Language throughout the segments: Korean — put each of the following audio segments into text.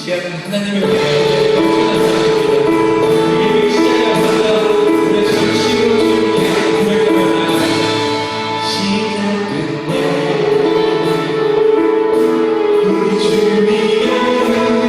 지향은 하나님을 위하여 겸손한 사람입니다. 우리 시작이 앞서서 우리의 정식으로 주님께 고백하며 나아갑니다. 시작 끝내 우리 주님의 자유하게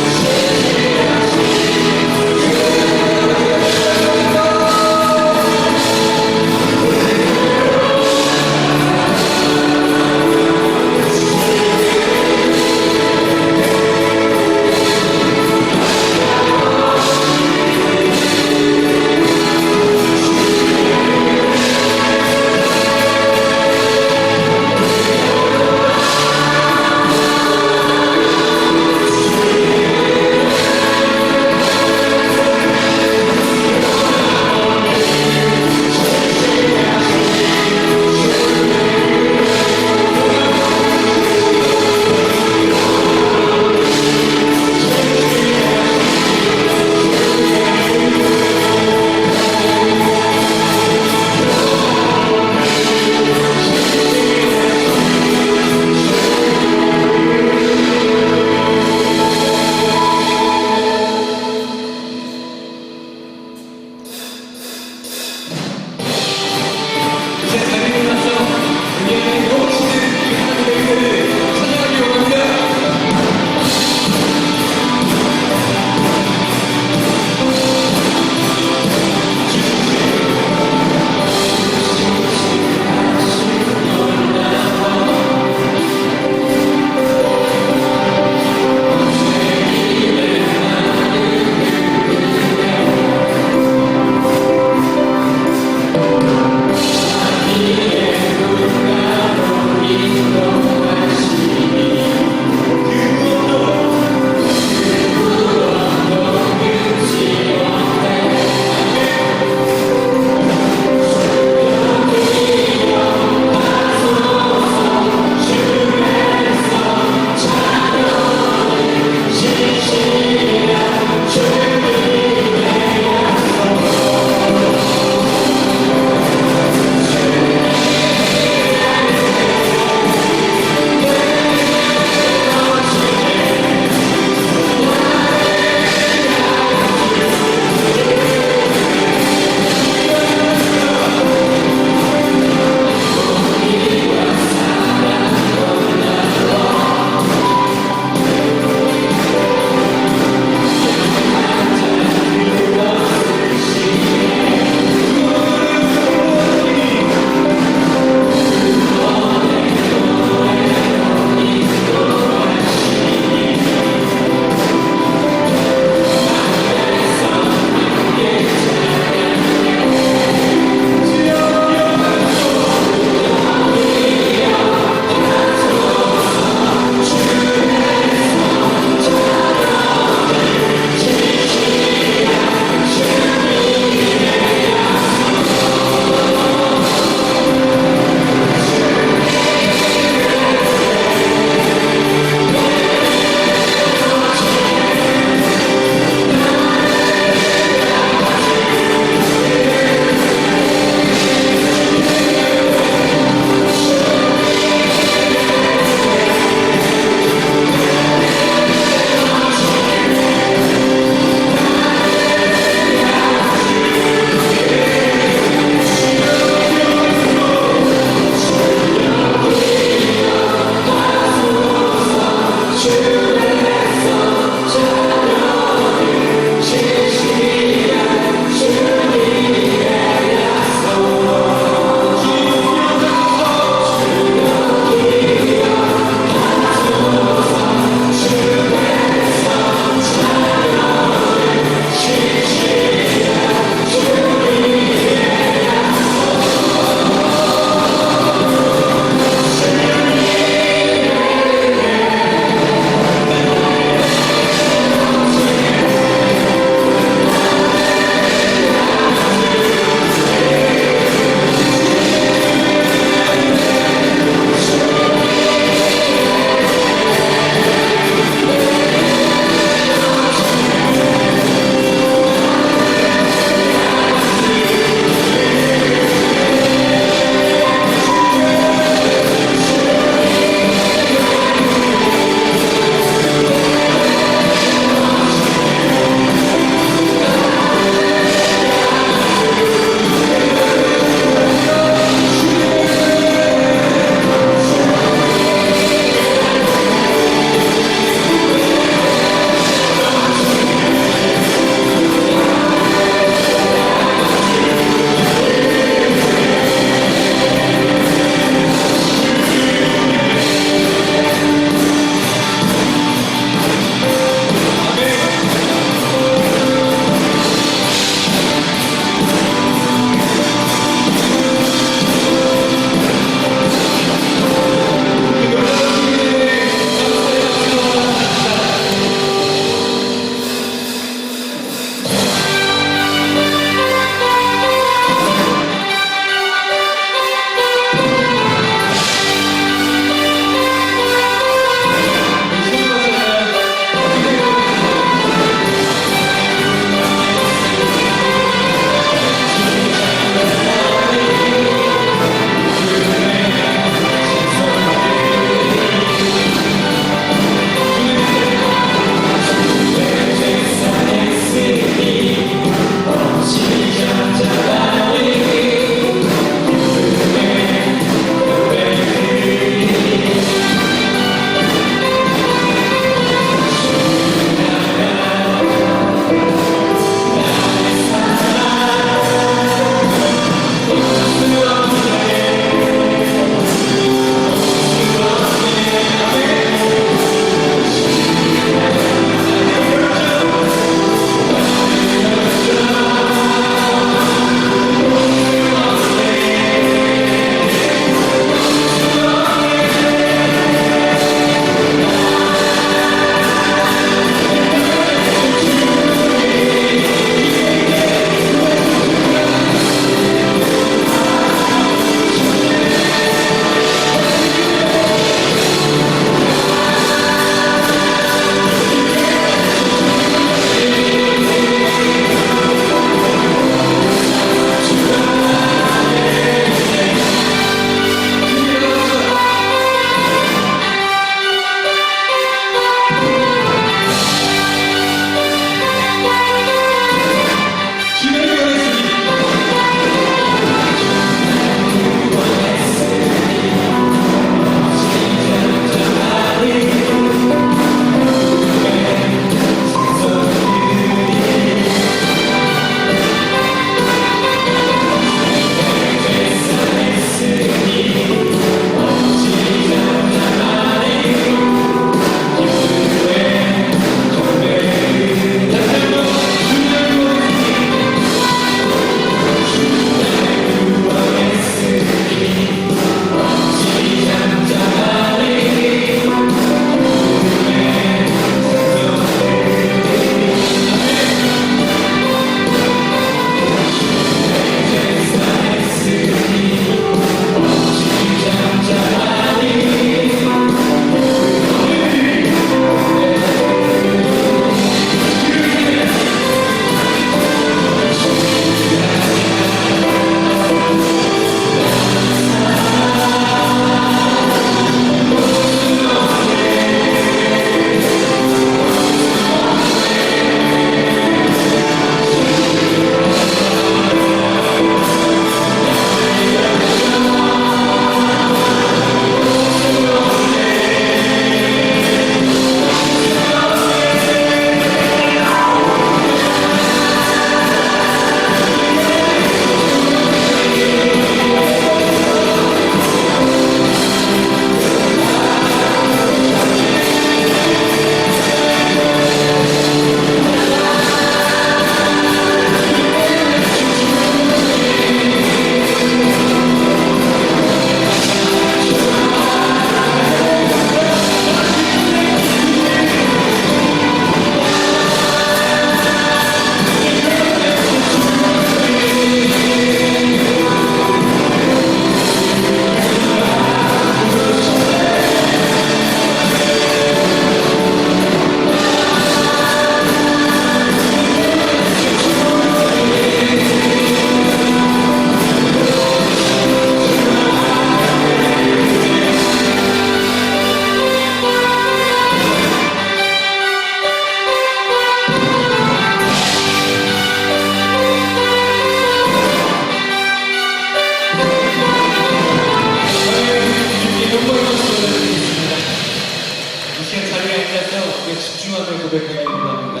고백하길 원합니다.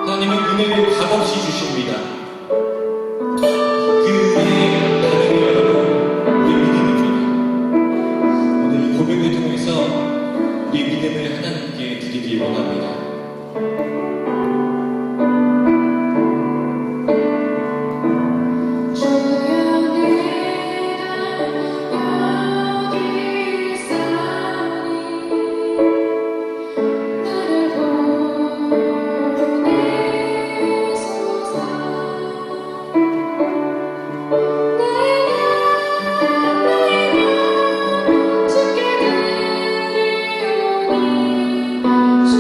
하나님은 은혜를 값없이 주십니다. 그 은혜의 반응이 여러분 우리 믿음입니다. 오늘 이 고백을 통해서 우리 믿음을 하나님께 드리길 원합니다. 주께 드리오니 주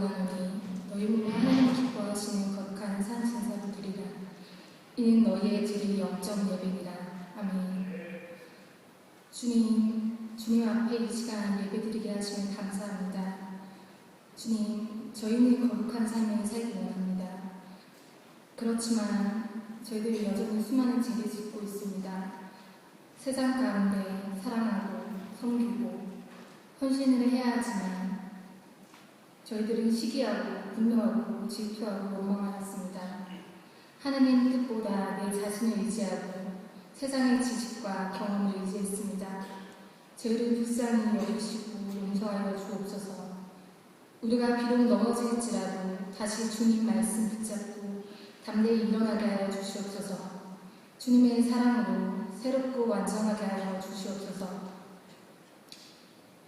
원하노니 너희 몸에 하나님 기뻐하시는 거룩한 산 제사를 드리라. 이는 너희의 드릴 영적 예배니라. 아멘. 주님 앞에 이 시간 예배드리게 하시면 감사합니다. 주님, 저희는 거룩한 삶을 살기 원합니다. 그렇지만 저희들이 여전히 수많은 죄를 짓고 있습니다. 세상 가운데 사랑하고 섬기고 헌신을 해야 하지만 저희들은 시기하고 분노하고 질투하고 원망하였습니다. 하나님 뜻보다 내 자신을 의지하고 세상의 지식과 경험을 의지했습니다. 저희를 불쌍히 여기시고 용서하여 주옵소서. 우리가 비록 넘어질지라도 다시 주님 말씀 붙잡고 담대히 일어나게 하여 주시옵소서. 주님의 사랑으로 새롭고 완전하게 하여 주시옵소서.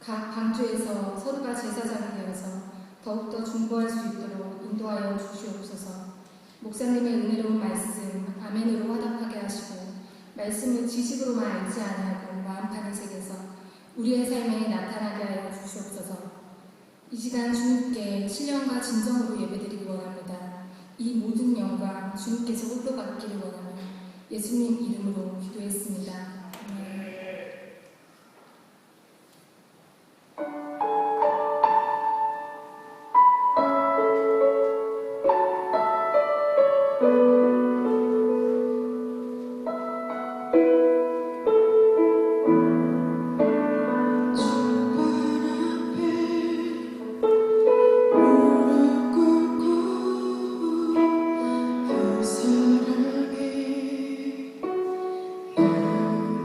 각 방주에서 서로가 제사장이 되어서 더욱더 중보할 수 있도록 인도하여 주시옵소서. 목사님의 은혜로운 말씀 아멘으로 화답하게 하시고 말씀을 지식으로만 알지 아니하고 마음판의 색에서 우리의 삶에 나타나게 하여 주시옵소서. 이 시간 주님께 신령과 진정으로 예배드리기 원합니다. 이 모든 영광 주님께서 홀로 받기를 원하며 예수님 이름으로 기도했습니다. 아멘. 사랑해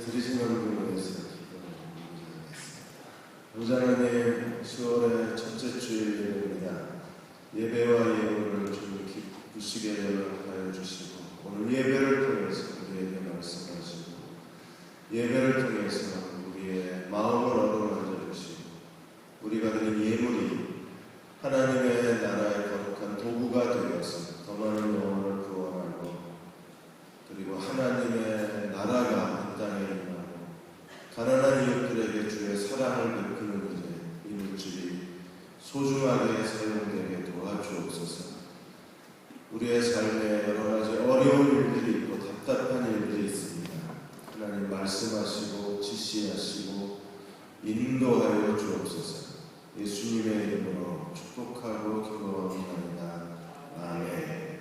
들으시는 분을 위해서 기도하겠습니다. 10월의 첫째 주일입니다. 예배와 예물을 좀 기쁘시게 연락하여 주시고 오늘 예배를 통해서 우리에게 말씀하시고 예배를 통해서 우리의 마음을 어루만져 주시고 우리가 드린 예물이 하나님의 나라의 거룩한 도구가 되어서 더 많은 영혼을 구원하고 그리고 하나님의 나라가 이 땅에 임하고 가난한 이웃들에게 주의 사랑을 베푸는 일에 이 물질이 소중하게 사용되게 도와주옵소서. 우리의 삶에 여러 가지 어려운 일들이 있고 답답한 일들이 있습니다. 하나님 말씀하시고 지시하시고 인도하여 주옵소서. 예수님의 이름으로 축복하고 기도합니다. 아멘.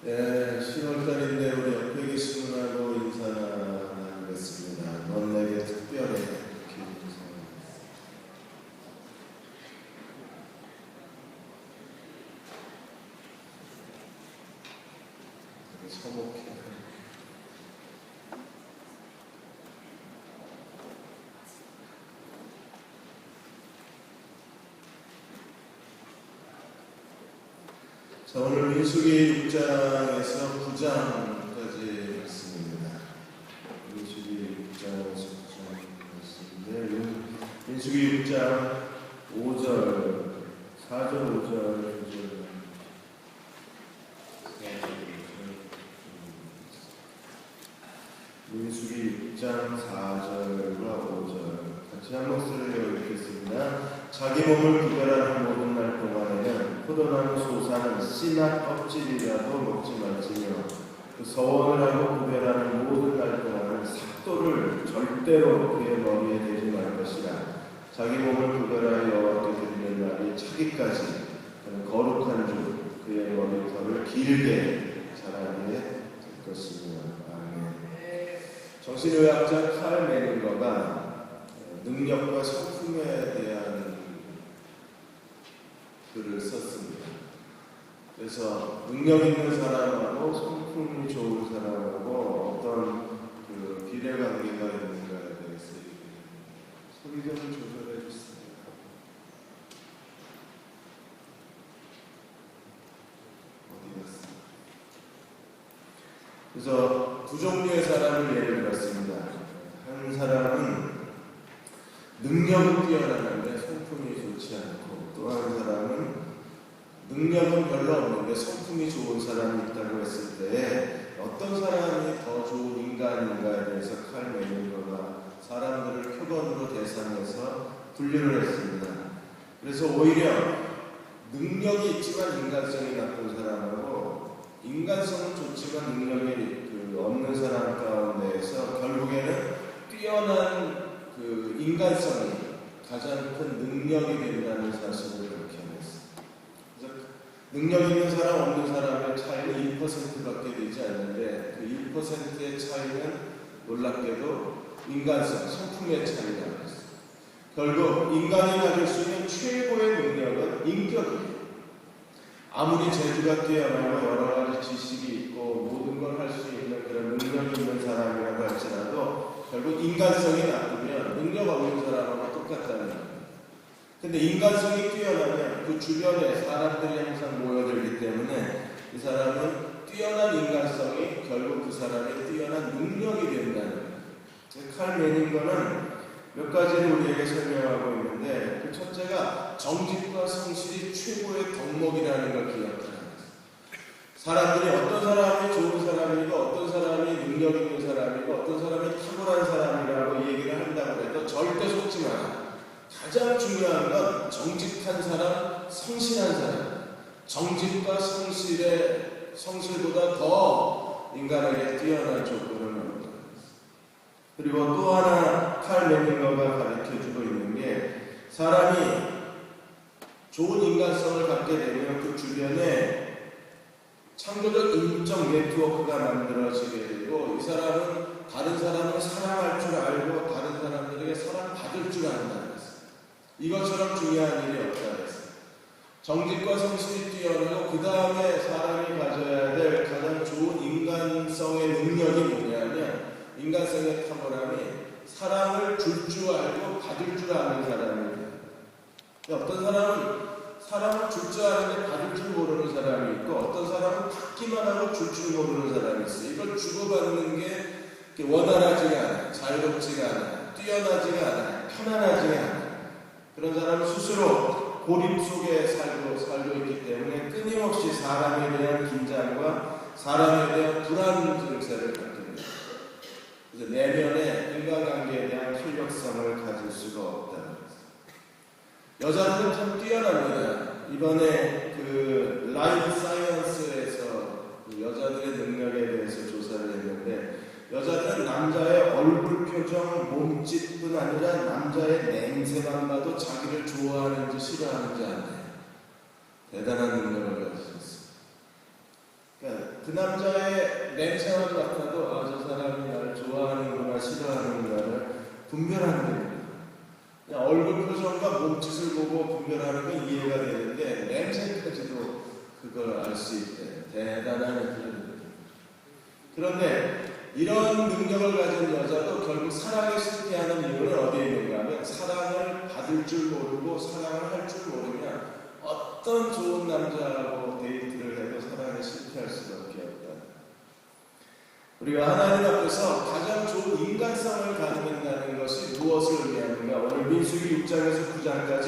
네, 10월달인데 우리 옆에 계신 분하고 인사나 나누겠습니다. 넌 내게 특별해. 이렇게 인사합니다. 서복해. 자, 오늘 민수기 6장에서 9장까지 말씀입니다. 민수기 6장에서 9장 말씀인데 민수기 6장 5절, 4절, 5절, 9절 민수기 6장 4절과 5절 같이 한 목소리로 읽겠습니다. 자기 몸을 구별하는 모든 날 동안에는 포도나무 소사는 씨나 껍질이라도 먹지 말지며 그 서원을 하고 구별하는 모든 날 동안은 삭도를 절대로 그의 머리에 대지 말 것이라. 자기 몸을 구별하여 여호와께 드리는 날이 차기까지 그는 거룩한 주 그의 머리털을 길게 자라게 될 것이며. 아멘. 정신의학자 칼 메닝거가 능력과 성품에 대한 글을 썼습니다. 그래서 능력 있는 사람하고 성품이 좋은 사람하고 어떤 그 비례관계가 있는가에 대해서 소리 좀 조절해 주세요. 어디 갔어? 그래서 두 종류의 사람을 예를 들었습니다. 한 사람은 능력은 뛰어나는데 성품이 좋지 않고 또 한 사람은 능력은 별로 없는데 성품이 좋은 사람이 있다고 했을 때 어떤 사람이 더 좋은 인간인가에 대해서 칼 메닝거가 사람들을 표본으로 대상해서 분류를 했습니다. 그래서 오히려 능력이 있지만 인간성이 나쁜 사람하고 인간성은 좋지만 능력이 없는 사람 가운데에서 결국에는 뛰어난 그 인간성이 가장 큰 능력이 된다는 사실을 그렇게 했습니다. 그래서 능력 있는 사람, 없는 사람의 차이는 1%밖에 되지 않는데 그 1%의 차이는 놀랍게도 인간성, 성품의 차이라고 했습니다. 결국 인간이 가질 수 있는 최고의 능력은 인격이에요. 아무리 재주가 뛰어나고 여러 가지 지식이 있고 모든 걸 할 수 있는 그런 능력이 있는 사람이라고 할지라도 결국 인간성이 나쁘면 능력 없는 사람하고 똑같다는 겁니다. 근데 인간성이 뛰어나면 그 주변에 사람들이 항상 모여들기 때문에 이 사람은 뛰어난 인간성이 결국 그 사람의 뛰어난 능력이 된다는 거예요. 칼 메닝거는 몇 가지를 우리에게 설명하고 있는데 그 첫째가 정직과 성실이 최고의 덕목이라는 걸 기억하는 거예요. 사람들이 어떤 사람이 좋은 사람이고 어떤 사람이 능력 있는 사람이고 어떤 사람이 탁월한 사람이라고 얘기를 한다고 해도 절대 속지 마라. 가장 중요한 건 정직한 사람, 성실한 사람. 정직과 성실보다 더 인간에게 뛰어난 조건을 얻는 것입니다. 그리고 또 하나 칼 메닝거가 가르쳐주고 있는 게 사람이 좋은 인간성을 갖게 되면 그 주변에 창조적 인적 네트워크가 만들어지게 되고 이 사람은 다른 사람을 사랑할 줄 알고 다른 사람들에게 사랑받을 줄 안다는 것입니다. 이것처럼 중요한 일이 없다는 것입니다. 정직과 성실이 뛰어나고 그 다음에 사람이 가져야 될 가장 좋은 인간성의 능력이 뭐냐면 인간성의 탁월함이 사랑을 줄 줄 알고 받을 줄 아는 사람이에요. 어떤 사람은 사랑을 줄 줄 아는데 받을 줄 모르는 사람이 있고, 어떤 사람은 받기만 하고 줄 줄 모르는 사람이 있어요. 이걸 주고받는 게 원활하지가 않아요. 자유롭지가 않아요. 뛰어나지가 않아요. 편안하지가 않아요. 그런 사람은 스스로 고립 속에 살고 있기 때문에 끊임없이 사람에 대한 긴장과 사람에 대한 불안 증세를 갖게 됩니다. 그래서 내면의 인간관계에 대한 탄력성을 가질 수가 없다는 거죠. 여자들은 참 뛰어납니다. 이번에 그 라이브 사이언스에서 그 여자들의 능력에 대해서 조사를 했는데, 여자들은 남자의 얼굴 표정, 몸짓뿐 아니라 남자의 냄새만 봐도 자기를 좋아하는지 싫어하는지 아나요. 대단한 능력을 가지고 있습니다. 그러니까 그 남자의 냄새만 맡아도 저 사람이 나를 좋아하는구나 싫어하는구나를 분별하는 겁니다. 그냥 얼굴 표정과 몸짓을 보고 분별하는 건 이해가 되는데 냄새까지도 그걸 알 수 있대. 대단한 능력입니다. 그런데 이런 능력을 가진 여자도 결국 사랑에 실패하는 이유는 어디에 있는가 하면, 사랑을 받을 줄 모르고 사랑을 할 줄 모르면 어떤 좋은 남자하고 데이트를 해도 사랑에 실패할 수밖에 없다. 우리가 하나님 앞에서 가장 좋은 인간성을 가진다는 것이 무엇을 의미하는가? 오늘 민수기 6장에서 9장까지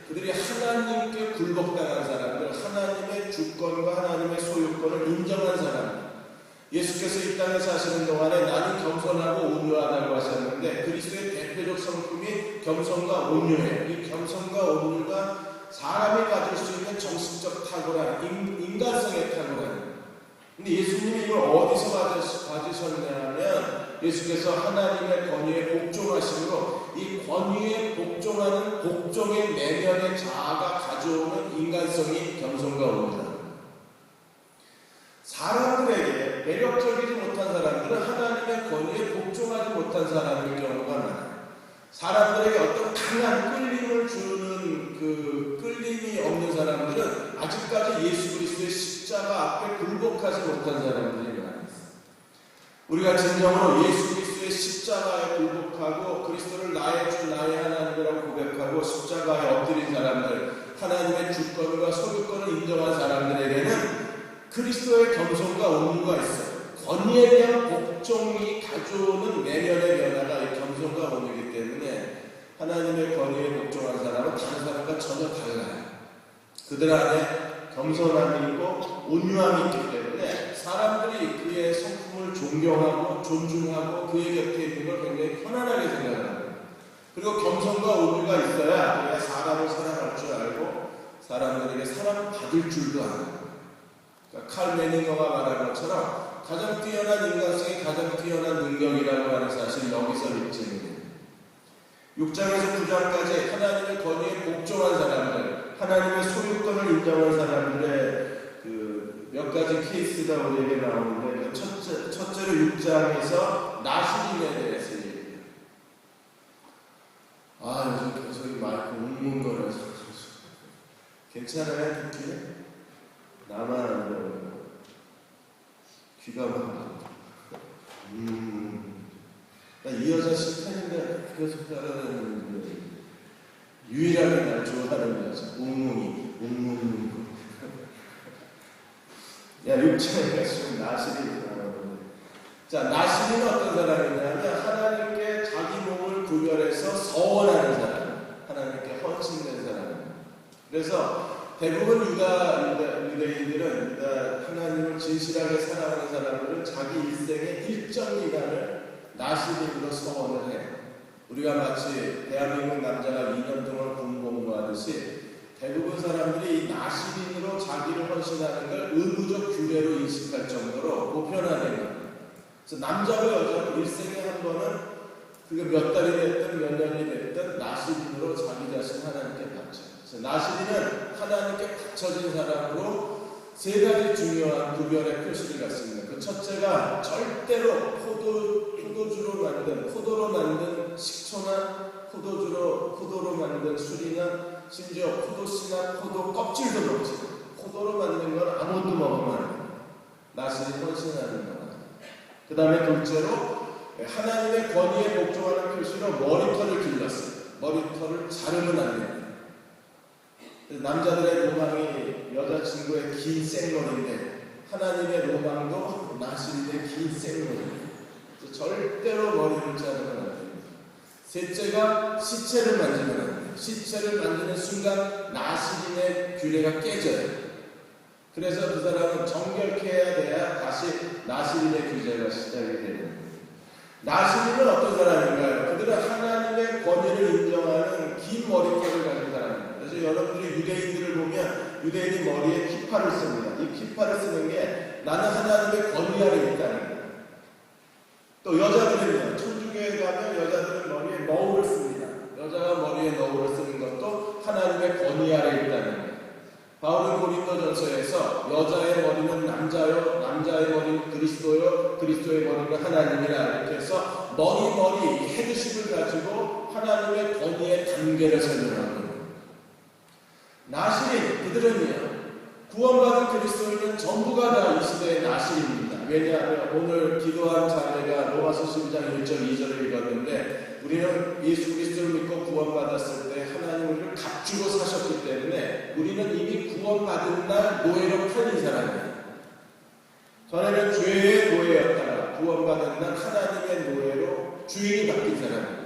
그들이 하나님께 굴복당한 사람들, 하나님의 주권과 하나님의 소유권을 인정한 사람들, 예수께서 이 땅에 사시는 동안에 나는 겸손하고 온유하다고 하셨는데, 그리스도의 대표적 성품이 겸손과 온유예요. 이 겸손과 온유가 사람이 가질 수 있는 정신적 탁월함, 인간성의 탁월함. 근데 예수님이 이걸 어디서 가지셨냐면, 예수께서 하나님의 권위에 복종하심으로 이 권위에 복종하는 복종의 내면의 자아가 가져오는 인간성이 겸손과 온유다. 사람들에게 매력적이지 못한 사람들은 하나님의 권위에 복종하지 못한 사람일 경우가 많아요. 사람들에게 어떤 강한 끌림을 주는 그 끌림이 없는 사람들은 아직까지 예수 그리스도의 십자가 앞에 굴복하지 못한 사람들이 많아요. 우리가 진정으로 예수 그리스도의 십자가에 굴복하고 그리스도를 나의 주 나의 하나님이라고 고백하고 십자가에 엎드린 사람들, 하나님의 주권과 소유권을 인정한 사람들에게는 그리스도의 겸손과 온유가 있어요. 권위에 대한 복종이 가져오는 내면의 변화가 이 겸손과 온유이기 때문에 하나님의 권위에 복종한 사람은 다른 사람과 전혀 달라요. 그들 안에 겸손함이 있고 온유함이 있기 때문에 사람들이 그의 성품을 존경하고 존중하고 그의 곁에 있는 걸 굉장히 편안하게 생각합니다. 그리고 겸손과 온유가 있어야 우리가 사람을 사랑할 줄 알고 사람들에게 사랑받을 줄도 알아요. 칼 메닝어가 말한 것처럼 가장 뛰어난 인간성이 가장 뛰어난 능력이라고 하는 사실 여기서 입증입니다. 6장에서 9장까지 하나님의 권위에 복종한 사람들, 하나님의 소유권을 인정한 사람들의 그 몇 가지 케이스가 우리에게 나오는데, 그 첫째로 6장에서 나시린에 대해서 얘기해요. 요즘 저기 마이크 웅웅거려서 괜찮아요? 듣기에? 나만 안 들어요. 귀가 막 이 여자 실패인데 계속 따라다니는데 유일하게 날 좋아하는 여자 웅웅이. 야, 6장에 지금 나시린이 나오는데, 자, 나시린은 어떤 사람이냐면 하나님께 자기 몸을 구별해서 서원하는 사람, 하나님께 헌신된 사람. 그래서 대부분 유대인들은 하나님을 진실하게 사랑하는 사람들은 자기 일생의 일정 기간을 나시린으로 서원을 해요. 우리가 마치 대한민국 남자가 2년 동안 군복무하듯이 대부분 사람들이 나시린으로 자기를 헌신하는 걸 의무적 규례로 인식할 정도로 보편화돼요. 그래서 남자고 여자고 일생에 한 번은 그게 몇 달이 됐든 몇 년이 됐든 나시린으로 자기 자신 하나님께 바쳐. 그래서 나시린은 하나님께 바쳐진 사람으로 세 가지 중요한 구별의 표시를 갖습니다. 그 첫째가 절대로 포도로 만든 식초나 포도로 만든 술이나 심지어 포도씨나 포도 껍질도 먹지. 포도로 만든 건 아무것도 먹으면 안 돼. 나시린 헌신하는 거다. 그 다음에 둘째로 하나님의 권위에 복종하는 표시로 머리털을 길렀어요. 머리털을 자르면 안 됩니다. 남자들의 로망이 여자친구의 긴 생머리인데 하나님의 로망도 나실인의 긴 생머리. 절대로 머리를 자르면 안 됩니다. 셋째가 시체를 만지면 안 돼요. 시체를 만지는 순간 나실인의 규례가 깨져요. 그래서 그 사람은 정결케 해야 돼야 다시 나실인의 규제가 시작이 됩니다. 나실인은 어떤 사람인가요? 그들은 하나님의 권위를 인정하는 긴 머리털을 가진 사람입니다. 그래서 여러분들이 유대인들을 보면 유대인이 머리에 키파를 씁니다. 이 키파를 쓰는 게 나는 하나님의 권위 아래 있다는 거예요. 또 여자들은요, 천주교에 가면 여자들은 머리에 너울을 씁니다. 여자가 머리에 너울을 쓰는 것도 하나님의 권위 아래 있다는 거예요. 바울은 고린도전서에서 여자의 머리는 남자요, 남자의 머리는 그리스도요, 그리스도의 머리는 하나님이라 이렇게 해서 머리 헤드십을 가지고 하나님의 권위의 단계를 설명합니다. 나실인 그들은요, 구원받은 그리스도인은 전부가 다 이 시대의 나실입니다. 왜냐하면 오늘 기도한 자매가 로마서 12장 1절 2절을 읽었는데 우리는 예수 그리스도를 믿고 구원받았을 때 하나님 우리를 값주고 사셨기 때문에 우리는 이미 구원받은 날 노예로 팔린 사람이에요. 전에는 죄의 노예였다가 구원받은 날 하나님의 노예로 주인이 바뀐 사람이에요.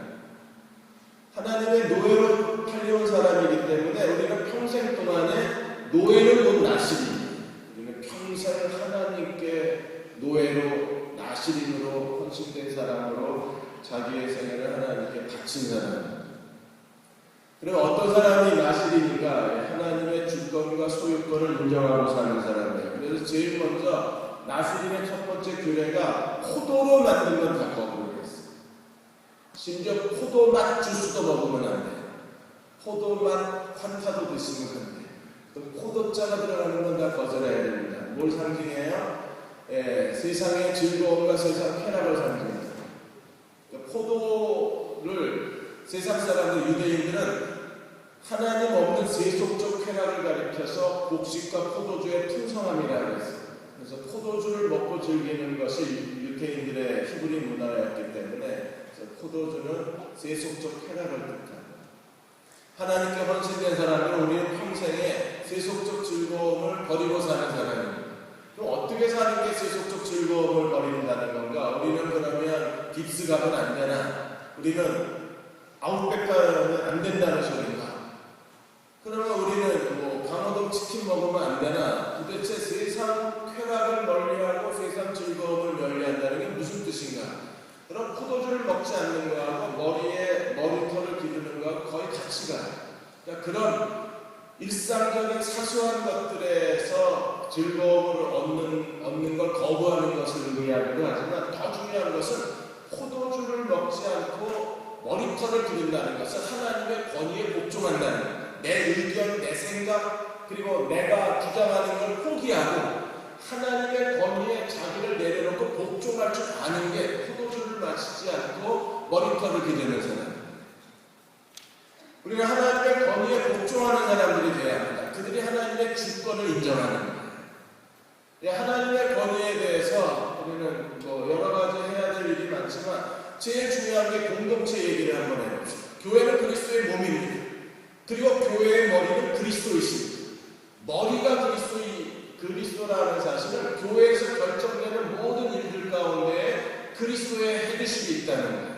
하나님의 노예로 팔려온 사람이기 때문에 우리는 평생 동안에 노예는 곧 나실입니다. 우리는 평생 하나님께 노예로 나실인으로 헌신된 사람으로 자기의 생애를 하나님께 바친 사람입니다. 그럼 어떤 사람이 나실이니까 하나님의 주권과 소유권을 인정하고 사는 사람이에요. 그래서 제일 먼저 나실인의 첫 번째 규례가 포도로 만든 건 다 거부를 했어요. 심지어 포도맛 주스도 먹으면 안 돼요. 포도맛 환타도 드시면 안 돼요. 포도자가 들어가는 건 다 거절해야 됩니다. 뭘 상징해요? 세상의 즐거움과 세상 쾌락을 상징합니다. 포도를 세상 사람들 유대인들은 하나님 없는 세속적 쾌락을 가리켜서 곡식과 포도주의 풍성함이라고 했어요. 그래서 포도주를 먹고 즐기는 것이 유대인들의 히브리 문화였기 때문에 포도주는 세속적 쾌락을 뜻합니다. 하나님께 헌신된 사람은 우리는 평생에 세속적 즐거움을 버리고 사는 사람입니다. 그럼 어떻게 사는 게 세속적 즐거움을 버린다는 건가? 우리는 그러면 깁스 가면 안 되나? 우리는 아웃백 가면 안 된다는 소리인가? 그러면 우리는 뭐 강호동 치킨 먹으면 안 되나? 도대체 세상 쾌락을 멀리하고 세상 즐거움을 멀리한다는 게 무슨 뜻인가? 그럼 포도주를 먹지 않는 거하고 머리에 머리털을 기르는 거하고 거의 같이 가요. 그러니까 그런 일상적인 사소한 것들에서 즐거움을 얻는 걸 거부하는 것을 의미하기도 하지만 더 중요한 것은 포도주를 먹지 않고 머리털을 기른다는 것은 하나님의 권위에 복종한다는 거예요. 내 의견, 내 생각, 그리고 내가 주장하는 걸 포기하고 하나님의 권위에 자기를 내려놓고 복종할 줄 아는 게 포도주를 마시지 않고 머리털을 기르는 사람입니다. 우리는 하나님의 권위에 복종하는 사람들이 되어야 합니다. 그들이 하나님의 주권을 인정하는 거예요. 하나님의 권위에 대해서 우리는 뭐 여러 가지 해야 될 일이 많지만 제일 중요한 게 공동체 얘기를 한번 해봅시다. 교회는 그리스도의 몸입니다. 그리고 교회의 머리는 그리스도이십니다. 머리가 그리스도라는 사실은 교회에서 결정되는 모든 일들 가운데 그리스도의 헤드십이 있다는 거예요.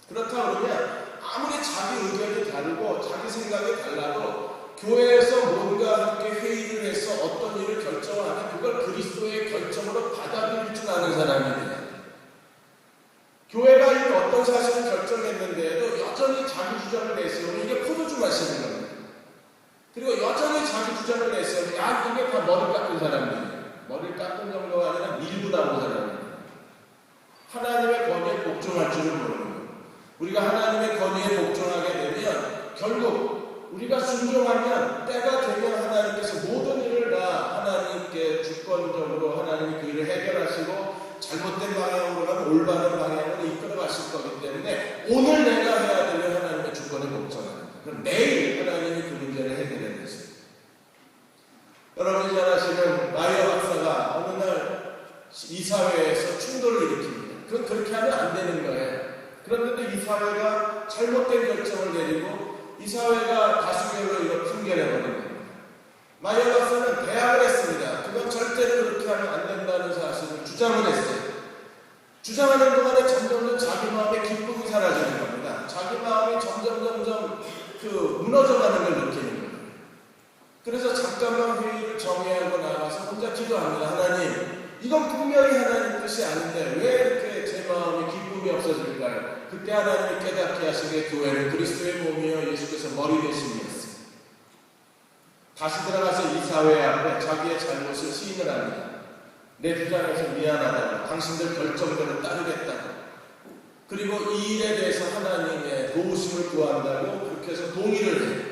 그렇다 그러면 아무리 자기 의견이 다르고 자기 생각이 달라도 교회에서 뭔가 함께 회의를 해서 어떤 일을 결정하면 그걸 그리스도의 결정으로 받아들일 줄 아는 사람이에요. 교회가 이미 어떤 사실을 결정했는데도 여전히 자기 주장을 내세우면 이게 포도주 마시는 겁니다. 그리고 여전히 자기 주장을 내세우면 이게 다 머리 깎은 사람이에요. 머리를 깎은 정도가 아니라 밀고 나온 사람이에요. 하나님의 권위에 복종할 줄을 모르는 거예요. 우리가 하나님의 권위에 복종하게 되면 결국 우리가 순종하면 때가 되면 하나님께서 모든 일을 다 하나님께 주권적으로 하나님이 그 일을 해결하시고 잘못된 방향으로 가면 올바른 방향으로 이끌어 가실 거기 때문에 오늘 내가 해야 되면 하나님의 주권에 복종합니다. 그럼 내일 하나님이 그 문제를 해결해 주세요. 여러분이 잘 아시는 마이어 박사가 어느 날 이 사회에서 충돌을 일으킵니다. 그건 그렇게 하면 안 되는 사회가 잘못된 결정을 내리고 이 사회가 다수결로 이거 판결해버린 겁니다. 마이어 박사는 대학을 했습니다. 그건 절대로 그렇게 하면 안 된다는 사실을 주장을 했어요. 주장하는 동안에 점점 자기 마음의 기쁨이 사라지는 겁니다. 자기 마음이 점점 무너져가는 걸 느끼는 거예요. 그래서 잠깐만 회의를 정회하고 나가서 혼자 기도합니다. 하나님, 이건 분명히 하나님 뜻이 아닌데 왜 이렇게 제 마음에 기쁨이 없어질까요? 그때 하나님이 깨닫게 하시기에 교회는 그리스도의 몸이여 예수께서 머리 되심이었어요. 다시 들어가서 이 사회 앞에 자기의 잘못을 시인을 합니다. 내 주장에서 미안하다고, 당신들 결정대로 따르겠다고, 그리고 이 일에 대해서 하나님의 도우심을 구한다고 그렇게 해서 동의를 해요.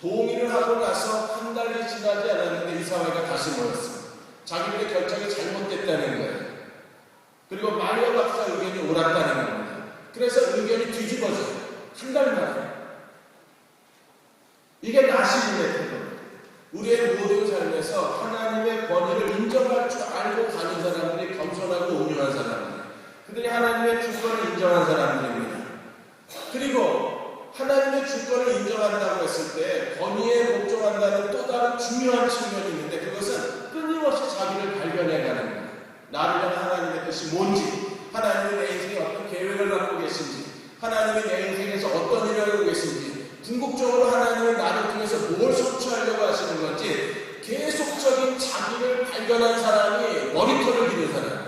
동의를 하고 나서 한 달이 지나지 않았는데 이 사회가 다시 모였습니다. 자기들의 결정이 잘못됐다는 거예요. 그리고 마리아 박사 의견이 옳았다는 겁니다. 그래서 의견이 뒤집어져요. 한 달 만에. 이게 나시즘의 태도입니다. 우리의 모든 삶에서 하나님의 권위를 인정할 줄 알고 가는 사람들이 겸손하고 온유한 사람들, 그들이 하나님의 주권을 인정한 사람들입니다. 그리고 하나님의 주권을 인정한다고 했을 때 권위에 복종한다는 또 다른 중요한 측면이 있는데, 그것은 끊임없이 자기를 발견해가는 거예요. 나를 위한 하나님의 뜻이 뭔지, 하나님의 내 인생에 어떤 계획을 갖고 계신지, 하나님이 내 인생에서 어떤 일을 하고 계신지, 궁극적으로 하나님은 나를 통해서 뭘 성취하려고 하시는 건지 계속적인 자기를 발견한 사람이 머리털을 기는 사람이에요.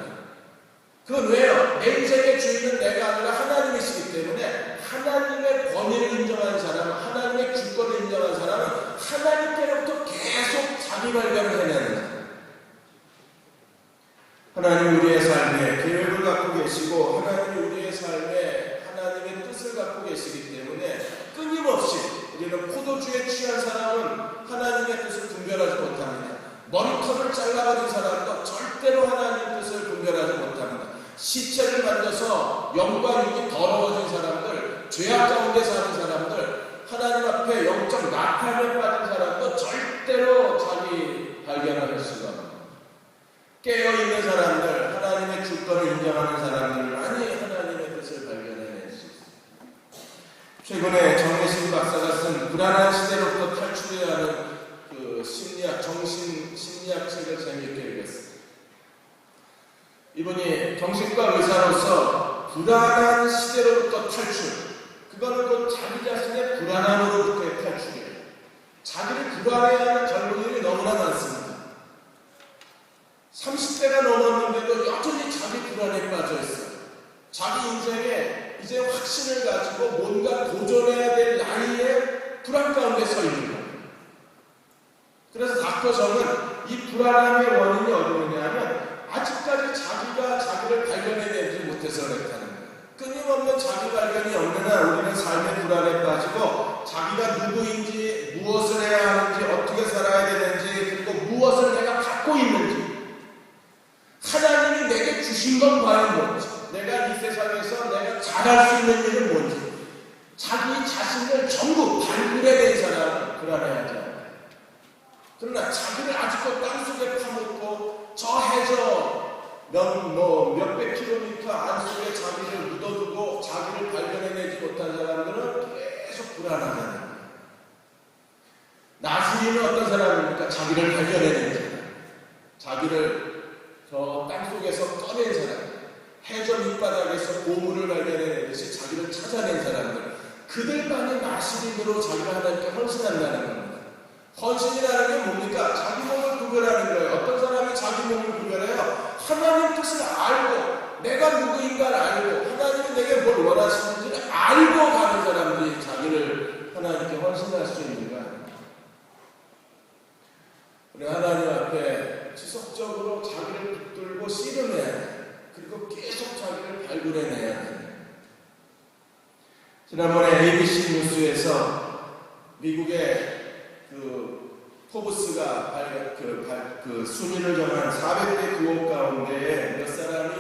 그건 왜요? 내 인생의 주인은 내가 아니라 하나님이시기 때문에 하나님의 권위를 인정한 사람은, 하나님의 주권을 인정한 사람은 하나님께로부터 계속 자기 발견을 해내는 거예요. 하나님 우리의 삶에 계획을 갖고 계시고 하나님 우리의 삶에 하나님의 뜻을 갖고 계시기 때문에 끊임없이 우리는 포도주에 취한 사람은 하나님의 뜻을 분별하지 못합니다. 머리털을 잘라버린 사람도 절대로 하나님의 뜻을 분별하지 못합니다. 시체를 만져서 영과 육이 더러워진 사람들, 죄악 가운데 사는 사람들, 하나님 앞에 영적 낙함에 빠진 사람도 절대로 자기 발견을 할 수가 없습니다. 깨어있는 사람들, 하나님의 주권을 인정하는 사람들만이 하나님의 뜻을 발견해낼 수 있습니다. 최근에 정혜신 박사가 쓴 불안한 시대로부터 탈출해야 하는 그 심리학 책을 재미있게 읽었습니다. 이분이 정신과 의사로서 불안한 시대로부터 탈출, 그거는 곧 자기 자신의 불안함으로부터의 탈출이에요. 자기를 불안해하는 젊은이들이 너무나 많습니다. 30대가 넘었는데도 여전히 자기 불안에 빠져있어요. 자기 인생에 이제 확신을 가지고 뭔가 도전해야 될 나이에 불안 가운데 서 있는 거예요. 그래서 닥터 정은 이 불안함의 원인이 어디 있느냐면 아직까지 자기가 자기를 발견해내지 못해서 그렇다는 거예요. 끊임없는 자기 발견이 없는 한 우리는 삶의 불안에 빠지고 자기가 누구인지, 무엇을 해야 하는지, 어떻게 살아야 되는지, 그리고 무엇을 내가 갖고 있는지, 하나님이 내게 주신 건 과연 뭔지, 내가 이 세상에서 내가 잘할 수 있는 일은 뭔지, 자기 자신을 전부 발굴해낸 사람은 불안해하지 않아요. 그러나 자기를 아직도 땅속에 파묻고 저 해저 몇백 킬로미터 안속에 자기를 묻어두고 자기를 발견해내지 못한 사람들은 계속 불안하다는 거예요. 나스린은 어떤 사람입니까? 자기를 발견해낸 사람, 자기를 저 땅속에서 꺼낸 사람, 해저 밑바닥에서 보물을 발견해내듯이 자기를 찾아낸 사람들, 그들만이 나스린으로 자기가 하나님께 헌신한다는 겁니다. 헌신이라는 게 뭡니까? 자기 몸을 구별하는 거예요. 어떤 사람이 자기 몸을 구별해요? 하나님 뜻을 알고, 내가 누구인가를 알고, 하나님이 내게 뭘 원하시는지를 알고 가는 사람들이 자기를 하나님께 헌신할 수 있는 거예요. 우리 하나님 앞에 지속적으로 자기를 붙들고 씨름해야 돼. 그리고 계속 자기를 발굴해내야 돼. 지난번에 ABC 뉴스에서 미국의 포브스가 순위를 정한 400대 기업 가운데 몇 사람이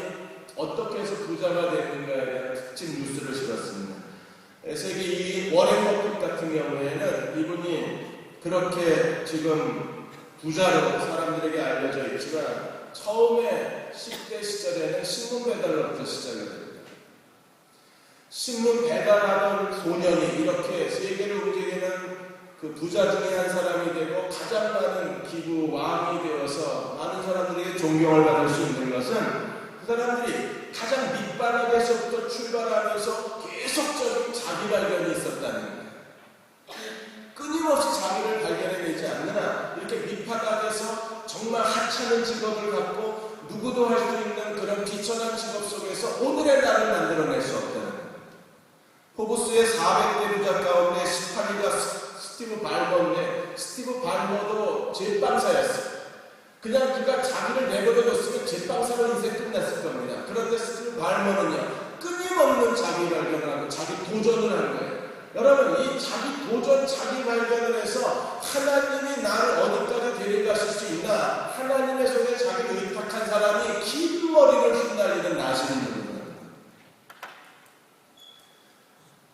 어떻게 해서 부자가 됐는가에 대한 특집 뉴스를 실었습니다. 세계 2위 워렌 버핏 같은 경우에는 이분이 그렇게 지금 부자로 사람들에게 알려져 있지만 처음에 10대 시절에는 신문 배달로부터 시작이 됩니다. 신문 배달하던 소년이 이렇게 세계를 움직이는 그 부자 중에 한 사람이 되고 가장 많은 기부 왕이 되어서 많은 사람들에게 존경을 받을 수 있는 것은 그 사람들이 가장 밑바닥에서부터 출발하면서 계속적인 자기 발견이 있었다는 거예요. 끊임없이 자기를 발견해내지 않느나 이렇게 밑바닥에서 정말 하찮은 직업을 갖고 누구도 할 수 있는 그런 비천한 직업 속에서 오늘의 나를 만들어낼 수 없다는 거예요. 포브스의 400대 부자 가운데 18위가 스티브 발머인데 스티브 발머도 제빵사였어요. 그냥 그가 자기를 내버려뒀으면 제빵사로 인생 끝났을 겁니다. 그런데 스티브 발머는요, 끊임없는 자기 발견을 하고 자기 도전을 한 거예요. 여러분, 이 자기 도전, 자기 발견을 해서 하나님이 나를 어디까지 데려가실 수 있나, 하나님의 손에 자기를 의탁한 사람이 긴 머리를 휘날리는 나시입니다.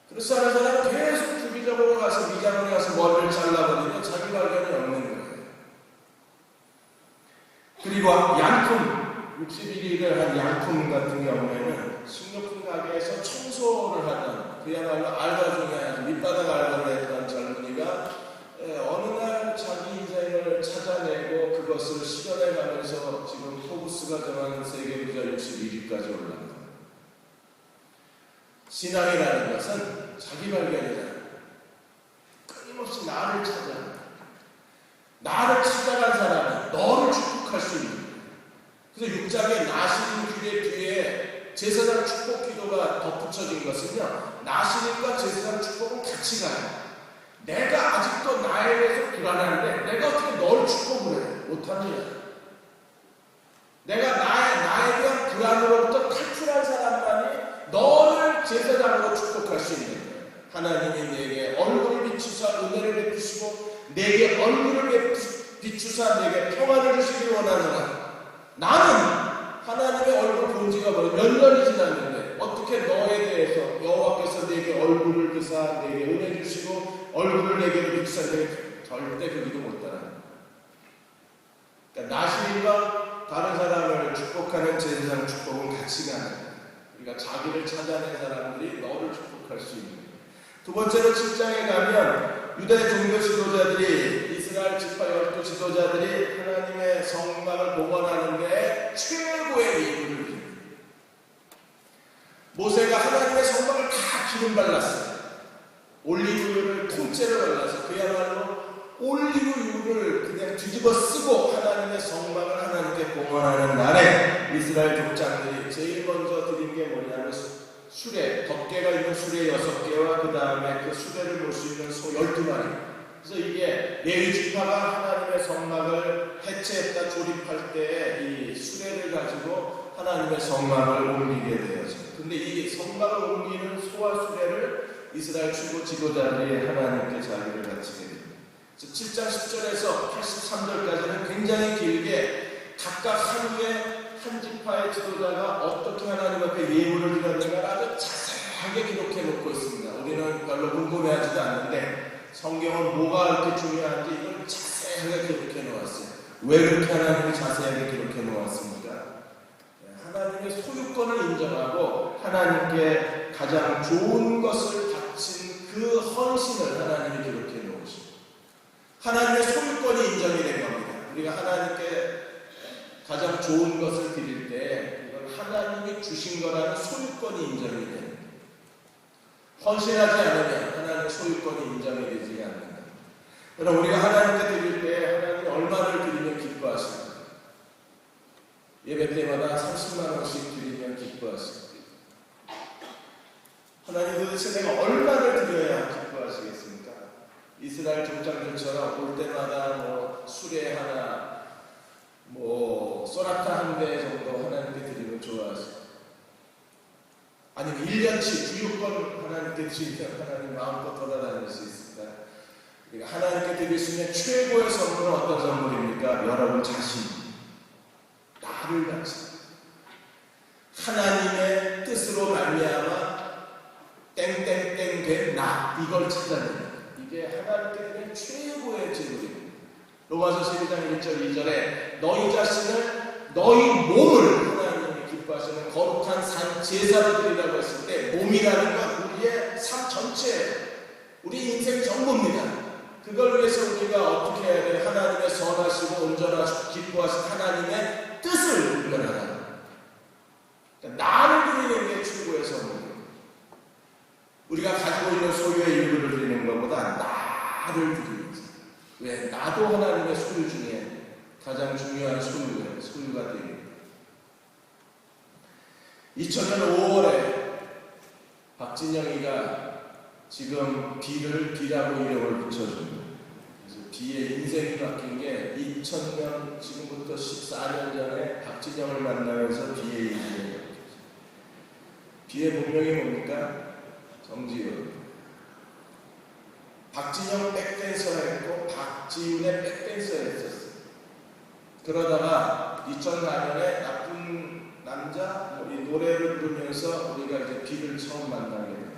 그래서 하는 사람은 계속 주기적으로 가서 미장원에 가서 머리를 잘라버리면 자기 발견이 없는 거예요. 그리고 양품, 61일을 한 양품 같은 경우에는 식료품 가게에서 청소를 하던 그야말로 알바 중에 아주 밑바닥 알바를 했던 젊은이가 어느 날 자기 인생을 찾아내고 그것을 실현해가면서 지금 포브스가 정하는 세계부자 61위까지 올랐다. 신앙이라는 것은 자기 발견이다. 끊임없이 나를 찾아간 사람이 너를 축복할 수 있는 거예요. 그래서 6장의 나시린 규례 뒤에 제사장 축복 기도가 덧붙여진 것은요, 나시린과 제사장 축복은 같이 가요. 내가 아직도 나에 대해서 불안한데 내가 어떻게 널 축복을 해? 못합니다. 내가 나에 대한 불안으로부터 탈출한 사람만이 너를 제사장으로 축복할 수 있는 거예요. 하나님이 내게 얼굴을 비추사 은혜를 베푸시고 내게 얼굴을 비추사 내게 평안을 주시기 원하노라. 나는 하나님의 얼굴 본 지가 몇 년이 지났는데 어떻게 너에 대해서 여호와께서 내게 얼굴을 비사 내게 은혜 주시고 얼굴을 내게 비추사 내게 절대 그 기도 못 따라. 그러니까 나시린과 다른 사람을 축복하는 제사장 축복은 같이 가는 거예요. 그러니까 자기를 찾아낸 사람들이 너를 축복할 수 있는 거예요. 두 번째로 7장에 가면 유대 종교 지도자들이 이스라엘 지파 12 지도자들이 하나님의 성막을 복원하는 데 최고의 예물을 드립니다. 모세가 하나님의 성막을 다 기름 발랐어요. 올리브유를 통째로 발라서 그야말로 올리브유를 그냥 뒤집어 쓰고 하나님의 성막을 하나님께 봉헌하는 날에 이스라엘 족장들이 제일 먼저 드린 게 뭐냐면 수레, 덮개가 있는 수레 6개와 그 다음에 그 수레를 몰 수 있는 소 12마리. 그래서 이게 레위 지파가 하나님의 성막을 해체했다 조립할 때 이 수레를 가지고 하나님의 성막을 옮기게 되어져. 근데 이 성막을 옮기는 소와 수레를 이스라엘 최고 지도자들이 하나님께 자기를 바치게 됩니다. 7장 10절에서 83절까지는 굉장히 길게 각각 하루에 한 지파의 지도자가 어떻게 하나님 앞에 예물을 드렸는가를 아주 자세하게 기록해 놓고 있습니다. 우리는 별로 궁금해하지도 않는데 성경은 뭐가 이렇게 중요한지 이걸 자세하게 기록해 놓았어요. 왜 그렇게 하나님이 자세하게 기록해 놓았습니까? 하나님의 소유권을 인정하고 하나님께 가장 좋은 것을 바친 그 헌신을 하나님이 기록해 놓으십니다. 하나님의 소유권이 인정이 된 겁니다. 우리가 하나님께 가장 좋은 것을 드릴 때 이건 하나님이 주신 거라는 소유권이 인정이 됩니다. 헌신하지 않으면 하나님의 소유권이 인정이 되지 않는다. 여러분, 우리가 하나님께 드릴 때 하나님이 얼마를 드리면 기뻐하십니까? 예배 때마다 30만 원씩 드리면 기뻐하십니까? 하나님 도대체 내가 얼마를 드려야 기뻐하시겠습니까? 이스라엘 족장들처럼 올 때마다 뭐 수레 하나, 뭐 소나타 한 대 정도 하나님께 드리면 좋아하시고, 아니면 1년치 주유권 하나님께 드리면 하나님 마음껏 돌아다닐 수 있습니다. 그러니까 하나님께 드릴 수 있는 최고의 선물은 어떤 선물입니까? 여러분 자신, 나를 바치 하나님의 뜻으로 말미암아 땡땡땡 된 나, 이걸 찾아내는 이게 하나님께 드리는 최고의 제물입니다. 로마서 12장 1절 2절에 너희 자신을 너희 몸을 하나님이 기뻐하시는 거룩한 산 제사로 드리라고 했을 때 몸이라는 건 삶 전체, 우리 인생 전부입니다. 그걸 위해서 우리가 어떻게 해야 돼요? 하나님의 선하시고 온전하시고 기뻐하신 하나님의 뜻을 분별하라. 그러니까 나를 드리는 게 최고의 선물이에요. 우리가 가지고 있는 소유의 일부를 드리는 것보다 나를 드리는 거예요. 왜? 나도 하나님의 소유 중에 가장 중요한 소유가 됩니다. 2000년 5월에 박진영이가 지금 비라고 이름을 붙여줍니다. 그래서 비의 인생이 바뀐 게 2000년 지금부터 14년 전에 박진영을 만나면서 비의 인생이 바뀌었어요. 비의 본명이 뭡니까? 정지훈. 박진영 백댄서가 있고 박지훈의 백댄서가 있었어요. 그러다가 2004년에 나쁜 남자 이 노래를 부르면서 우리가 이제 비를 처음 만나게 돼요.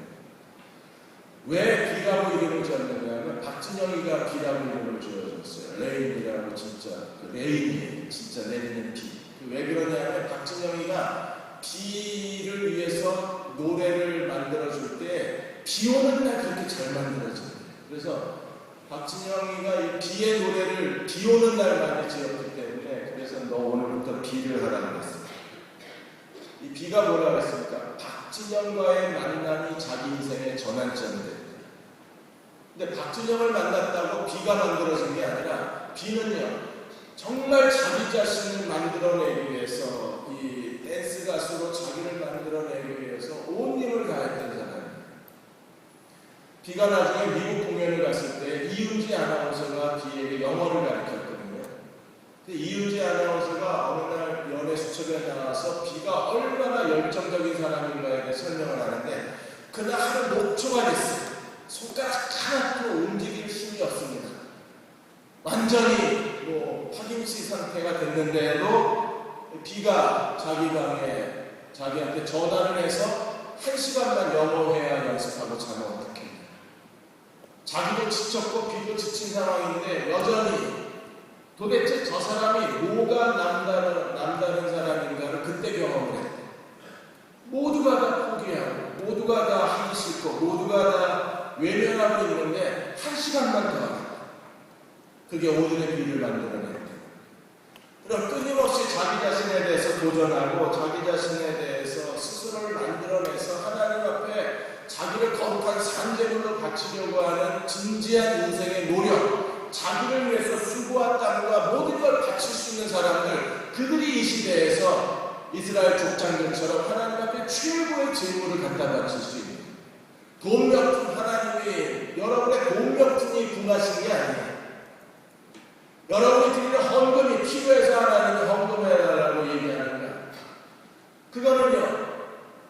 왜 비라고 이름을 지었느냐면 박진영이가 비라고 이름을 지어줬어요. 레인이라고 진짜 레인이에요. 진짜 내리는 비. 왜 그러냐면 박진영이가 비를 위해서 노래를 만들어줄 때 비 오는 날 그렇게 잘 만들어져요. 그래서 박진영이가 이 비의 노래를 비 오는 날 많이 지었기 때문에 그래서 너 오늘부터 비를 하라고 했어요. 이 비가 뭐라고 했습니까? 박진영과의 만남이 자기 인생의 전환점이 됩니다. 근데 박진영을 만났다고 비가 만들어진 게 아니라 비는요 정말 자기 자신을 만들어내기 위해서 이 댄스 가수로 자기를 만들어내기 위해서 온 힘을 다했던 사람이에요. 비가 나중에 미국 공연을 갔을 때 이은지 아나운서가 비에게 영어를 가르쳤거든요. 근데 이은지 아나운서가 어느 날 연애 수첩에 나와서 비가 얼마나 열정적인 사람인가에 대해 설명을 하는데 그날 하루 녹초가 됐어요. 손가락 하나도 움직일 힘이 없습니다. 완전히 파김치 상태가 됐는데도 비가 자기 방에 자기한테 전화를 해서 1시간만 영어회화 연습하고 자면 어떡해. 자기도 지쳤고 비도 지친 상황인데 여전히 도대체 저 사람이 뭐가 남다른 사람인가를 그때 경험을 했대. 모두가 다 포기하고 모두가 다 하기 싫고 모두가 다 외면하고 있는데 1시간만 더 하겠다. 그게 오늘의 비를 만들어냈대. 그럼 끊임없이 자기 자신에 대해서 도전하고 자기 자신에 대해서 스스로를 만들어내서 하나님 앞에 자기를 거룩한 산재물로 바치려고 하는 진지한 인생의 노력, 자기를 위해서 수고와 땀과 모든 걸 바칠 수 있는 사람들, 그들이 이 시대에서 이스라엘 족장들처럼 하나님 앞에 최고의 재물을 갖다 바칠 수 있는 돈 몇 푼 하나님이 여러분의 돈 몇 푼이 궁하신 게 아니에요. 여러분이 드리는 헌금이 필요해서 하나님이 헌금해달라고 얘기하는 거야. 그거는요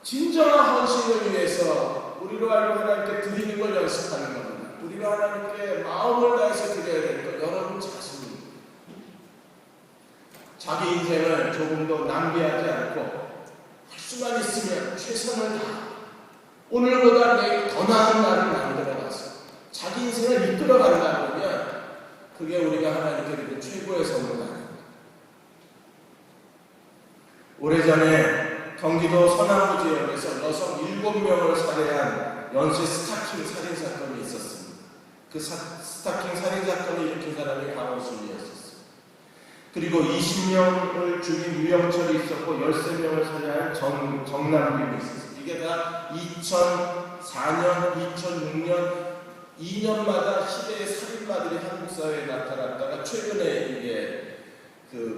진정한 헌신을 위해서 우리로 알고 하나님께 드리는 걸 연습하는 겁니다. 우리가 하나님께 마음을 다해서 드려야 될 것 여러분 자신입니다. 자기 인생을 조금도 낭비하지 않고 할 수만 있으면 최선을 다 오늘보다 내일 더 나은 날을 만들어가서 자기 인생을 이끌어간다 보면 그게 우리가 하나님께 드리는 최고의 선물 아닙니다. 오래전에 경기도 서남부 지역에서 여성 7명을 살해한 연쇄 스타킹 살인사건이 있었습니다. 그 스타킹 살인사건을 일으킨 사람이 강원순이었었어요. 그리고 20명을 죽인 유영철이 있었고 13명을 살해한 정남균이 있었어요. 이게 다 2004년, 2006년 2년마다 시대의 살인마들이 한국 사회에 나타났다가 최근에 이게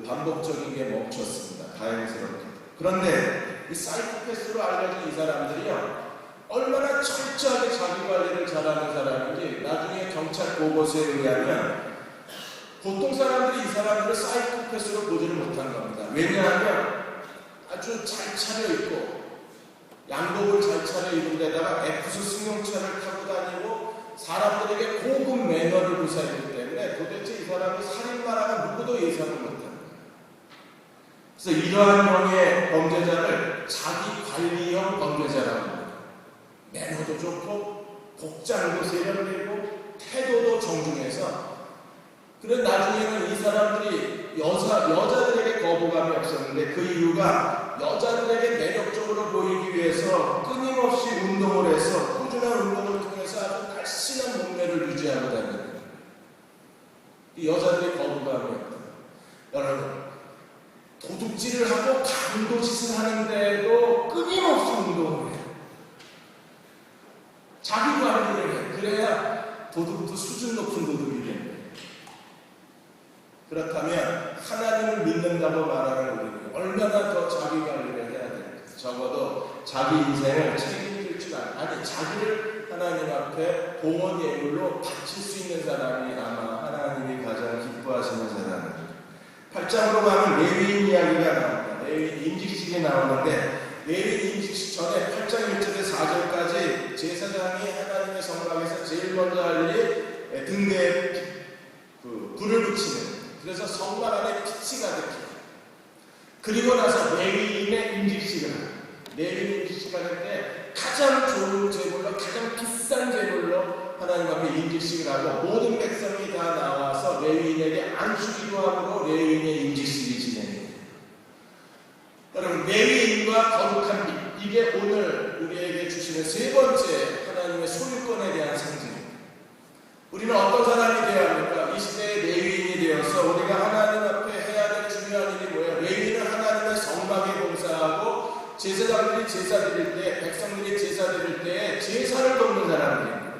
반복적인 게 멈췄습니다. 다행스럽게. 그런데 이 사이코패스로 알려진 이 사람들이요 얼마나 철저하게 자기 관리를 잘하는 사람인지 나중에 경찰 보고서에 의하면 보통 사람들이 이 사람들을 사이코패스로 보지를 못한 겁니다. 왜냐하면 아주 잘 차려입고 양복을 잘 차려입은 데다가 F수 승용차를 타고 다니고 사람들에게 고급 매너를 구사했기 때문에 도대체 이 사람이 살인마라면 누구도 예상을 못합니다. 그래서 이러한 형의 범죄자를 자기 관리형 범죄자라고 합니다. 매너도 좋고 복장도 세련되고 태도도 정중해서 그래 나중에는 이 사람들이 여자들에게 거부감이 없었는데 그 이유가 여자들에게 매력적으로 보이기 위해서 끊임없이 운동을 해서 꾸준한 운동 자기 관리를 해. 그래야 도덕도 수준 높은 도덕이 됩니다. 그렇다면 하나님을 믿는다고 말하는 우리는 얼마나 더 자기 관리를 해야 될까? 적어도 자기 인생을 책임질 줄 아니 자기를 하나님 앞에 봉헌 예물로 바칠 수 있는 사람이 아마 하나님이 가장 기뻐하시는 사람입니다. 8장으로 가면 레위인 이야기가 나옵니다. 레위인 임직식이 나오는데 레위인 임직식 전에 8장 1절에 4절까지 제사장이 하나님의 성막에서 제일 먼저 할 일이 등대에 불을 붙이는, 그래서 성막 안에 빛이 가득해요. 그리고 나서 레위인의 임직식을 합니다. 레위인 임직식 할 때 가장 좋은 제물로 가장 비싼 제물로 하나님 앞에 임직식을 하고 모든 백성이 다 나와서 레위인에게 안수기도 함으로 레위인의 임직식이 진행됩니다. 여러분, 레위인과 거룩한 빛, 이게 오늘 우리에게 주시는 세 번째 하나님의 소유권에 대한 상징입니다. 우리는 어떤 사람이 되어야 합니까? 이 시대의 레위인이 되어서 우리가 하나님 앞에 해야 될 중요한 일이 뭐예요? 레위인은 하나님의 성막에 봉사하고 제사장들이 제사 드릴 때, 백성들이 제사 드릴 때 제사를 돕는 사람들입니다.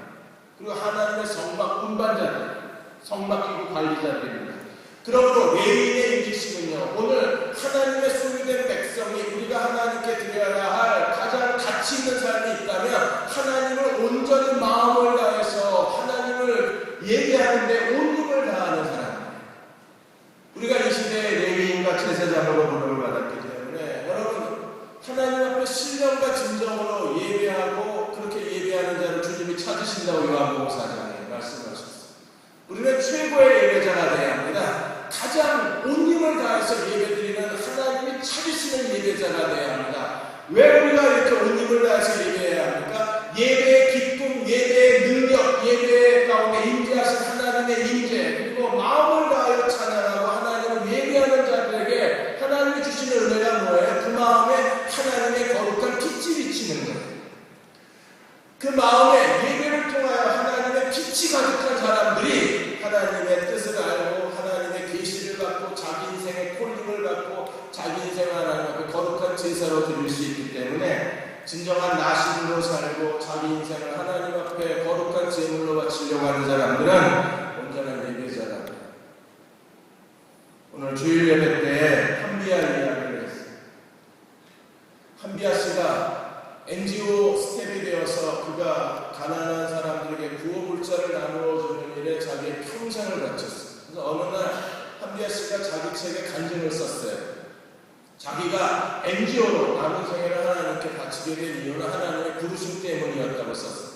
그리고 하나님의 성막 운반자들, 성막기구 관리자들입니다. 그러므로 레위인의 임직식은요, 오늘 하나님의 소유된 백성이 우리가 하나님께 드려야 할 가장 가치 있는 삶이 있다면 하나님을 온전히 마음을 다해서 하나님을 예배하는데 온 힘을 다하는 사람. 우리가 이 시대에 레위인과 제사장으로 부름을 받았기 때문에 여러분, 하나님 앞에 신령과 진정으로 예배하고 그렇게 예배하는 자를 주님이 찾으신다고 요한복음 4장에 말씀하셨습니다. 우리는 최고의 예배자가 되어야 합니다. 가장 온 힘을 다해서 예배드리는 하나님이 찾으시는 예배자가 되어야 합니다. 왜 우리가 이렇게 온 힘을 다해서 예배해야 합니까? 예배의 기쁨, 예배의 능력, 예배 가운데 임재하신 하나님의 임재, 그리고 마음을 다하여 찬양하고 하나님을 예배하는 자들에게 하나님이 주시는 은혜가 뭐예요? 그 마음에 하나님의 거룩한 빛이 비치는 거예요. 그 마음에 예배를 통하여 하나님의 빛이 가득한 사람들이 하나님의 뜻을 알고 하나님의 계시를 받고 자기 인생의 콜링을 받고 자기 인생을 하나님 앞에 거룩한 제사로 드릴 수 있기 때문에 진정한 나심으로 살고 자기 인생을 하나님 앞에 거룩한 제물로 바치려고 하는 사람들은 온전한 예배자다. 오늘 주일 예배 때 한비아 이야기를 했어요. 한비아 씨가 NGO 스텝이 되어서 그가 가난한 사람들에게 구호물자를 나누어주는 일에 자기의 평생을 바쳤어요. 그래서 어느 날 한비아 씨가 자기 책에 간증을 썼어요. 자기가 NGO로 남은 생애를 하나님께 바치게 된 이유는 하나님의 부르심 때문이었다고 썼어요.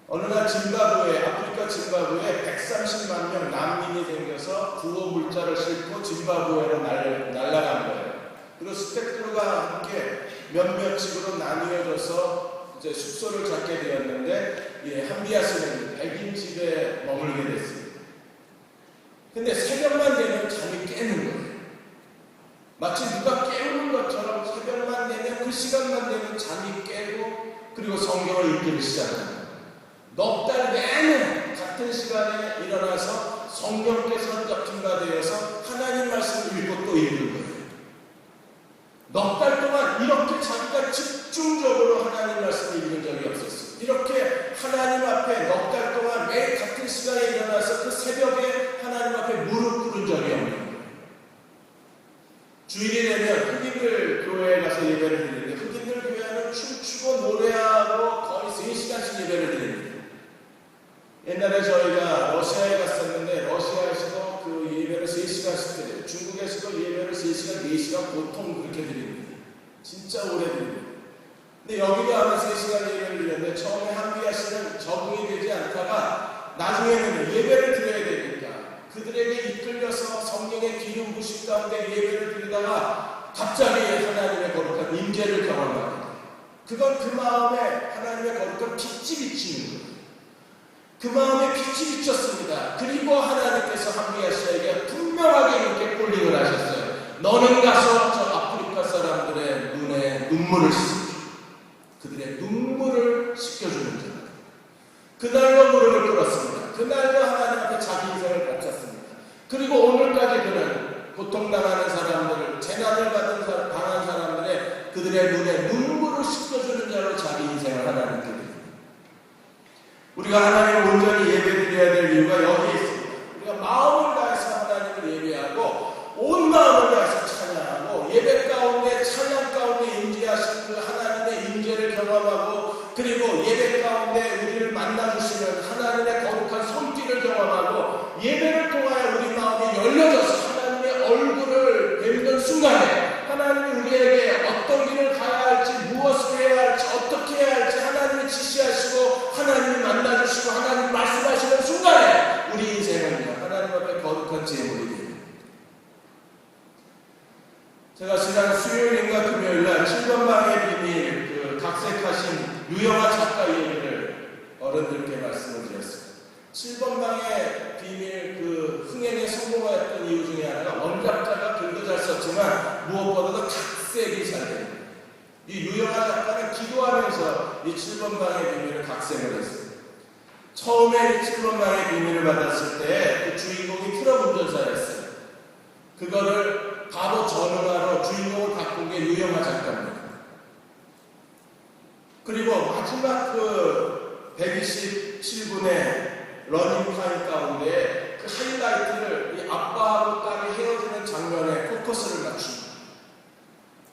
어느 날 아프리카 짐바브웨에 130만 명 난민이 생겨서 구호물자를 싣고 짐바브웨로 날아간 거예요. 그리고 스태프들과 함께 몇몇씩으로 나뉘어져서 이제 숙소를 잡게 되었는데, 한비아 씨는 백인 집에 머물게 됐습니다. 근데 새벽만 되면 잠이 깨는 거예요. 마치 누가 깨우는 것처럼 새벽만 되면 그 시간만 되면 잠이 깨고 그리고 성경을 읽기를 시작합니다. 넉 달 내내 같은 시간에 일어나서 성경께 선잡힌 바 되어서 하나님 말씀을 읽고 또 읽는 거예요. 넉 달 동안 이렇게 자기가 집중적으로 하나님 말씀을 읽은 적이 없었어요. 이렇게 하나님 앞에 넉 달 동안 매일 같은 시간에 일어나서 그 새벽에 하나님 앞에 무릎 꿇은 적이 없는 거예요. 주일이 되면 흑인들 교회에 가서 예배를 드리는데 흑인들 교회는 춤추고 노래하고 거의 3시간씩 예배를 드립니다. 옛날에 저희가 러시아에 갔었는데 러시아에서도 그 예배를 3시간씩 드려요. 중국에서도 예배를 3시간, 4시간 보통 그렇게 드립니다. 진짜 오래 드립니다. 근데 여기도 아마 3시간 예배를 드렸는데 처음에 한비아 씨는 적응이 되지 않다가 나중에는 예배를 드려야 되니까 그들에게 이끌려서 성령의 기름 부심 가운데 예배를 드리다가 갑자기 하나님의 거룩한 임재를 경험하게 돼요. 그건 그 마음에 하나님의 거룩한 빛이 비치는 거예요. 그 마음에 빛이 비쳤습니다. 그리고 하나님께서 한비아 씨에게 분명하게 이렇게 콜링을 하셨어요. 너는 가서 저 아프리카 사람들의 눈에 눈물을 씻어줘. 그들의 눈물을 씻겨주는 자. 그날로 무릎을 꿇었습니다. 그날로 하나님 앞에 자기 인생을 바쳤습니다. 그리고 오늘까지 그는 고통당하는 사람들을, 재난을 당한 사람들의 그들의 눈에 눈물을 씻겨주는 자로 자기 인생을 하나님께 드립니다. 우리가 하나님을 온전히 예배드려야 될 이유가 여기에 있습니다. 우리가 마음을 다해서 하나님을 예배하고 온 마음을 다해서 찬양하고 예배 가운데 찬양 가운데 임재하신 그 하나님의 임재를 경험하고 그리고 예배 가운데 우리를 만나주시는 하나님의 거룩한 손길을 경험하고 예배를 통하여 우리 마음이 열려져서 하나님의 얼굴을 뵙는 순간에 하나님이 우리에게 어떤 길을 가야 할지 무엇을 해야 할지 어떻게 해야 할지 하나님이 지시하시고 하나님이 만나주시고 하나님이 말씀하시는 순간에 우리 인생은 하나님 앞에 거룩한 제물이 됩니다. 제가 지난 수요일인가 금요일날 7번 방의 비밀 그 각색하신 유영아 작가 얘기를 어른들께 말씀을 드렸습니다. 7번 방의 비밀 그 흥행에 성공하였던 이유 중에 하나가 원작자가 글도 잘 썼지만 무엇보다도 각색이 잘 됩니다. 이 유영아 작가는 기도하면서 이 7번 방의 비밀을 각색을 했어요. 처음에 이 7번 방의 비밀을 받았을 때 그 주인공이 트럭 운전사였어요. 그거를 바로 전응하러 주인공을 바꾼 게 유영아 작가입니다. 그리고 마지막 그 127분의 러닝타임 가운데 그 하이라이트를 이 아빠하고 딸이 헤어지는 장면에 포커스를 맞춥니다.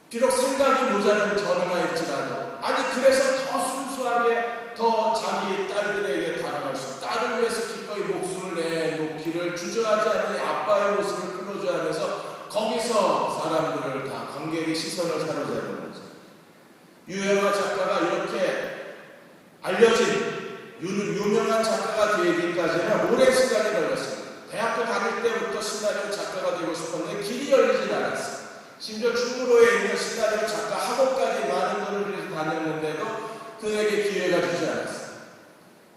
비록 생각이 모자른 전응하였지라도 아니 그래서 더 순수하게 더 자기 딸들에게 다가갈 수 딸을 위해서 기꺼이 목숨을 내놓기를 주저하지 않는 아빠의 모습을 끌어줘하면서 거기서 사람들을 다 관객의 시선을 사로잡는 거죠. 유영아 작가가 이렇게 알려진 유명한 작가가 되기까지는 오랜 시간이 걸렸습니다. 대학교 다닐 때부터 시나리오 작가가 되고 싶었는데 길이 열리질 않았어요. 심지어 충무로에 있는 시나리오 작가 학원까지 많은 돈을 들여서 다녔는데도 그에게 기회가 주지 않았어요.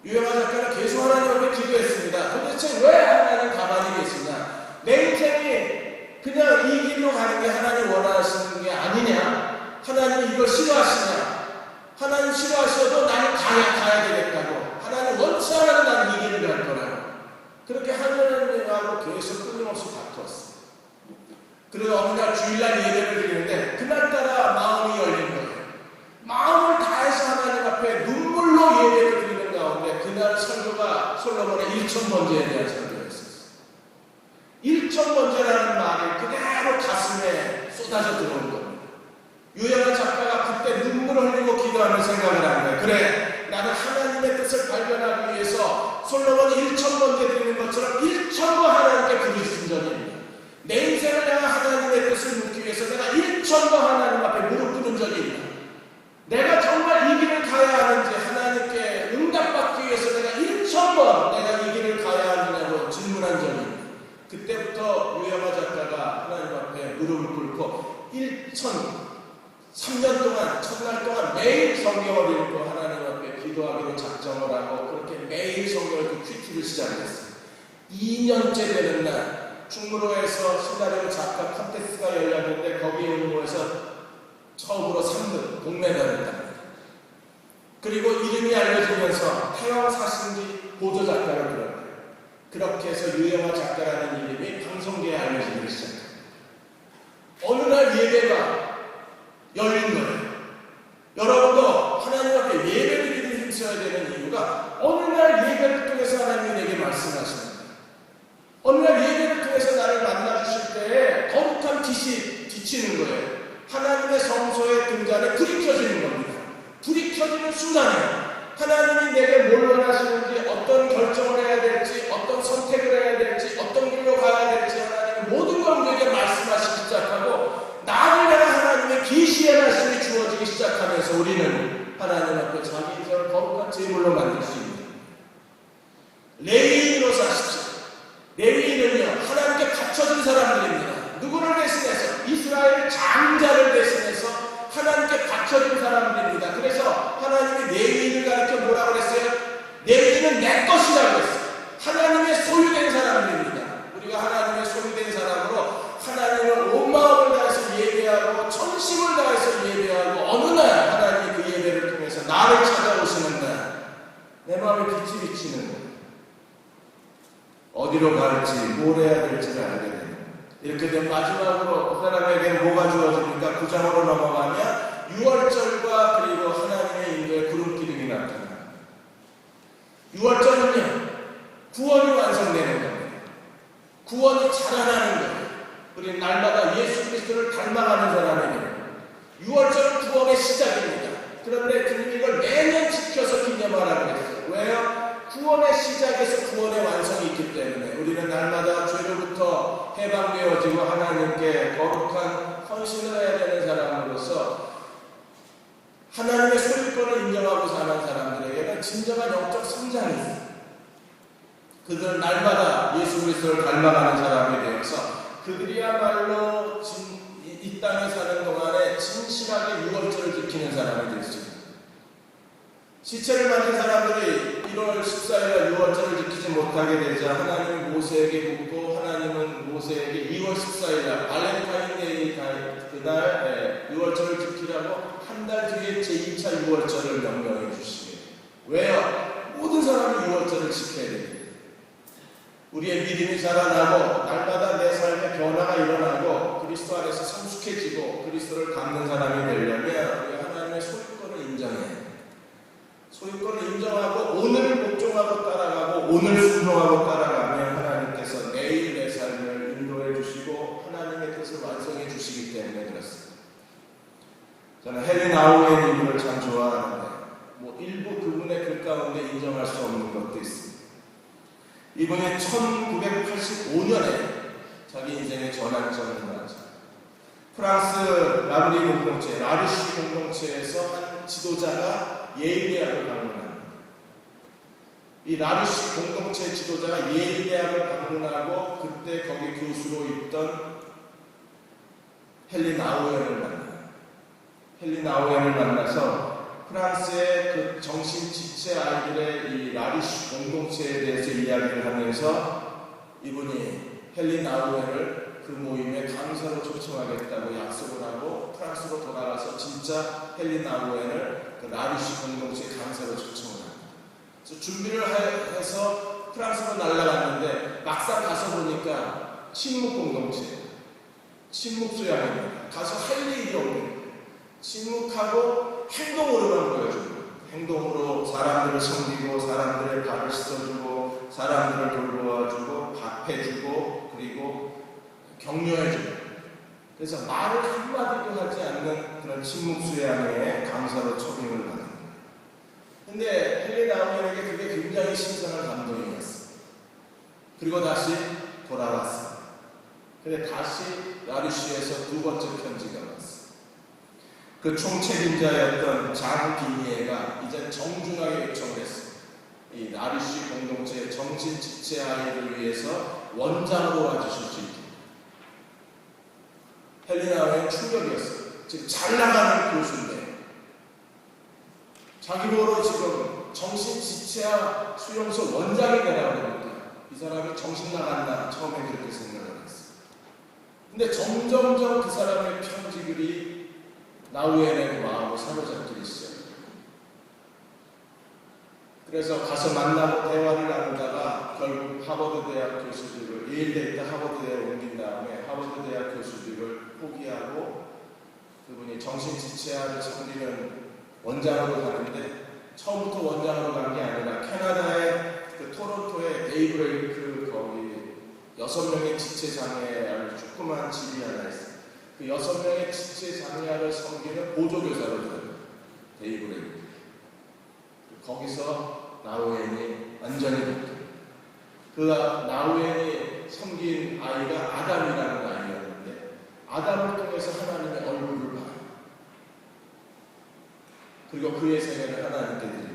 유영아 작가는 계속 하나님 앞에 기도했습니다. 도대체 왜 하나님 가만히 계시냐? 내 인생이 그냥 이 길로 가는 게 하나님 원하시는 게 아니냐? 하나님 이걸 싫어하시냐? 하나님 싫어하셔도 나는 가야 되겠다고. 하나님 원치 않아도 나는 이 길을 갈 거라고. 그렇게 하나님하고 계속 끊임없이 다투었어요. 그리고 어느 날 주일날 예배를 드리는데 그날따라 마음이 열린 거예요. 마음을 다해서 하나님 앞에 눈물로 예배를 드리는 가운데 그날 설교가 솔로몬의 1000번째에 대한 설교였어요. 1000번째라는 말이 그대로 가슴에 쏟아져 들어온 겁니다. 유영아 작가가 그때 눈물을 흘리고 기도하는 생각을 한 거예요. 그래, 나는 하나님의 뜻을 발견하기 위해서 솔로몬이 1000번째 드리는 것처럼 1000번 하나님께 부르신 적이 있습니다. 내 인생을 내가 하나님의 뜻을 묻기 위해서 내가 1000번 하나님 앞에 무릎 꿇은 적이 있다. 내가 정말 이 길을 가야 하는지 하나님께 응답받기 위해서 내가 1000번 내가 이 길을 가야 하느냐고 질문한 적이 있다. 그때부터 유영아 작가가 하나님 앞에 무릎을 꿇고 3년 동안 첫날 동안 매일 성경을 읽고 하나님 앞에 기도하기로 작정을 하고 그렇게 매일 성경을 읽고 퀴즈를 시작했어요. 2년째 되는 날 충무로에서 시나리오 작가 콘테스트가 열렸는데 거기에 응모해서 처음으로 3등 동메달을 땄습니다. 그리고 이름이 알려지면서 태왕 사신지 보조 작가로 들어가요. 그렇게 해서 유영아 작가라는 이름이 방송계에 알려지기 시작합니다. 어느 날 예배가 열린 거예요. 여러분도 하나님 앞에 예배를 드리는 힘써야 되는 이유가 어느 날 예배를 통해서 하나님이 내게 말씀하시는 거예요. 어느 날 예배를 통해서 나를 만나주실 때에 거룩한 빛이 비치는 거예요. 하나님의 성소의 등잔에 불이 켜지는 겁니다. 불이 켜지는 순간에 하나님이 내게 뭘 원하시는지 어떤 결정을 해야 될지 어떤 선택을 해야 될지 어떤 길로 가야 될지 하나님이 모든 걸 우리에게 말씀하시기 시작하고 나를 내가 하나님의 계시의 말씀이 주어지기 시작하면서 우리는 하나님 앞에 자기 인생을 거룩한 제물로 만들 수 있습니다. 레위인으로 사십시오. 레위인은요 하나님께 갖춰진 사람들입니다. 누구를 대신해서 이스라엘 장자를 대신해서 하나님께 갖춰진 사람들입니다. 그래서 하나님이 레위인을 가르쳐 뭐라고 그랬어요? 레위인은 내 것이라고 했어요. 하나님의 소유된 사람들입니다. 우리가 하나님의 소유된 사람으로 하나님을 온 마음을 다해서 예배하고 전심을 다해서 예배하고 어느 날 하나님이 그 예배를 통해서 나를 찾아오시는 날 내 마음에 빛이 비치는 거예요. 어디로 갈지 뭘 해야 될지를 알게 됩니다. 이렇게 된 마지막으로 그 사람에게 뭐가 주어집니까? 9장으로 넘어가면 6월절과 그리고 하나님의 인도의 구름 기둥이 나타납니다. 6월절 살아나는 거예요. 우리 날마다 예수 그리스도를 닮아가는 사람에게 6월절은 구원의 시작입니다. 그런데 주님이 이걸 매년 지켜서 기념하라고 했어요. 왜요? 구원의 시작에서 구원의 완성이 있기 때문에 우리는 날마다 죄로부터 해방되어지고 하나님께 거룩한 헌신을 해야 되는 사람으로서 하나님의 소유권을 인정하고 사는 사람들에게는 진정한 영적 성장이 있어요. 그들은 날마다 예수 그리스도를 닮아가는 사람이 되어서 그들이야말로 이 땅에 사는 동안에 진실하게 6월절을 지키는 사람이 될 수 있습니다. 시체를 만든 사람들이 1월 14일날 6월절을 지키지 못하게 되자 하나님은 모세에게 묻고 하나님은 모세에게 2월 14일날 발렌타인데이 그날 6월절을 지키라고 한 달 뒤에 제2차 6월절을 명령해 주시게. 왜요? 모든 사람이 6월절을 지켜야 됩니다. 우리의 믿음이 자라나고 날마다 내 삶의 변화가 일어나고 그리스도 안에서 성숙해지고 그리스도를 닮는 사람이 되려면 우리 하나님의 소유권을 인정해야 합니다. 소유권을 인정하고 오늘 복종하고 따라가고 오늘 순종하고 따라가면 하나님께서 내일 내 삶을 인도해 주시고 하나님의 뜻을 완성해 주시기 때문에 그렇습니다. 저는 헨리 나우엔 이분을 참 좋아하는데 일부 그분의 글 가운데 인정할 수 없는 것도 있습니다. 이분이 1985년에 자기 인생의 전환점을 맞아 프랑스 라브리 공동체, 라르시 공동체에서 한 지도자가 예일대학을 방문합니다. 이 라르시 공동체 지도자가 예일대학을 방문하고 그때 거기 교수로 있던 헨리 나우엔을 만나요. 헨리 나우엔을 만나서 프랑스의 그 정신지체 아이들의 이 라르시 공동체에 대해서 이야기를 하면서 이분이 헨리 나우엔을 그 모임에 강사로 초청하겠다고 약속을 하고 프랑스로 돌아가서 진짜 헨리 나우엔을 그 라르시 공동체 강사로 초청을 합니다. 그래서 준비를 해서 프랑스로 날아갔는데 막상 가서 보니까 침묵 공동체, 침묵 수양입니다. 가서 할 일이 없는 침묵하고 행동으로만 보여줍니다. 행동으로 사람들을 섬기고 사람들의 발을 씻어주고 사람들을 돌보아주고 밥해주고 그리고 격려해주고 그래서 말을 한마디도 하지 않는 그런 침묵 수양의 강사로 초빙을 받습니다. 근데 헨리 나우엔에게 그게 굉장히 신선한 감동이었어요. 그리고 다시 돌아왔어요. 근데 다시 라르시에서 두 번째 편지가 왔어요. 그 총책임자였던 장 비니에가 이제 정중하게 요청을 했어요. 이 라르시 공동체의 정신지체 아이를 위해서 원장으로 와주실 수 있게. 헨리 나우엔 충격이었어요. 지금 잘 나가는 교수인데 자기 보러 지금 정신지체와 수용소 원장이 되라고 그러니까 이 사람이 정신 나갔나 처음에 그렇게 생각을 했어요. 근데 점점점 그 사람의 편지글이 나우엔의 마음을 사로잡기 시작해요. 그래서 가서 만나고 대화를 나누다가 결국 하버드 대학 교수들을 예일대 있다 하버드 대학에 옮긴 다음에 하버드 대학 교수들을 포기하고 그분이 정신지체아를 섬기는 원장으로 가는데 처음부터 원장으로 간 게 아니라 캐나다의 그 토론토의 데이브레이크 거기 6명의 지체장애의 아주 조그만 집이 하나 있어요. 그 6명의 지체장애아를 섬기는 보조교사로 들어요. 데이브레이크. 거기서 나우엔이 완전히 바뀌어요. 그 나우엔이 섬긴 아이가 아담이라는 아이였는데 아담을 통해서 하나님의 얼굴을 봐요. 그리고 그의 세계를 하나님께 드립니다.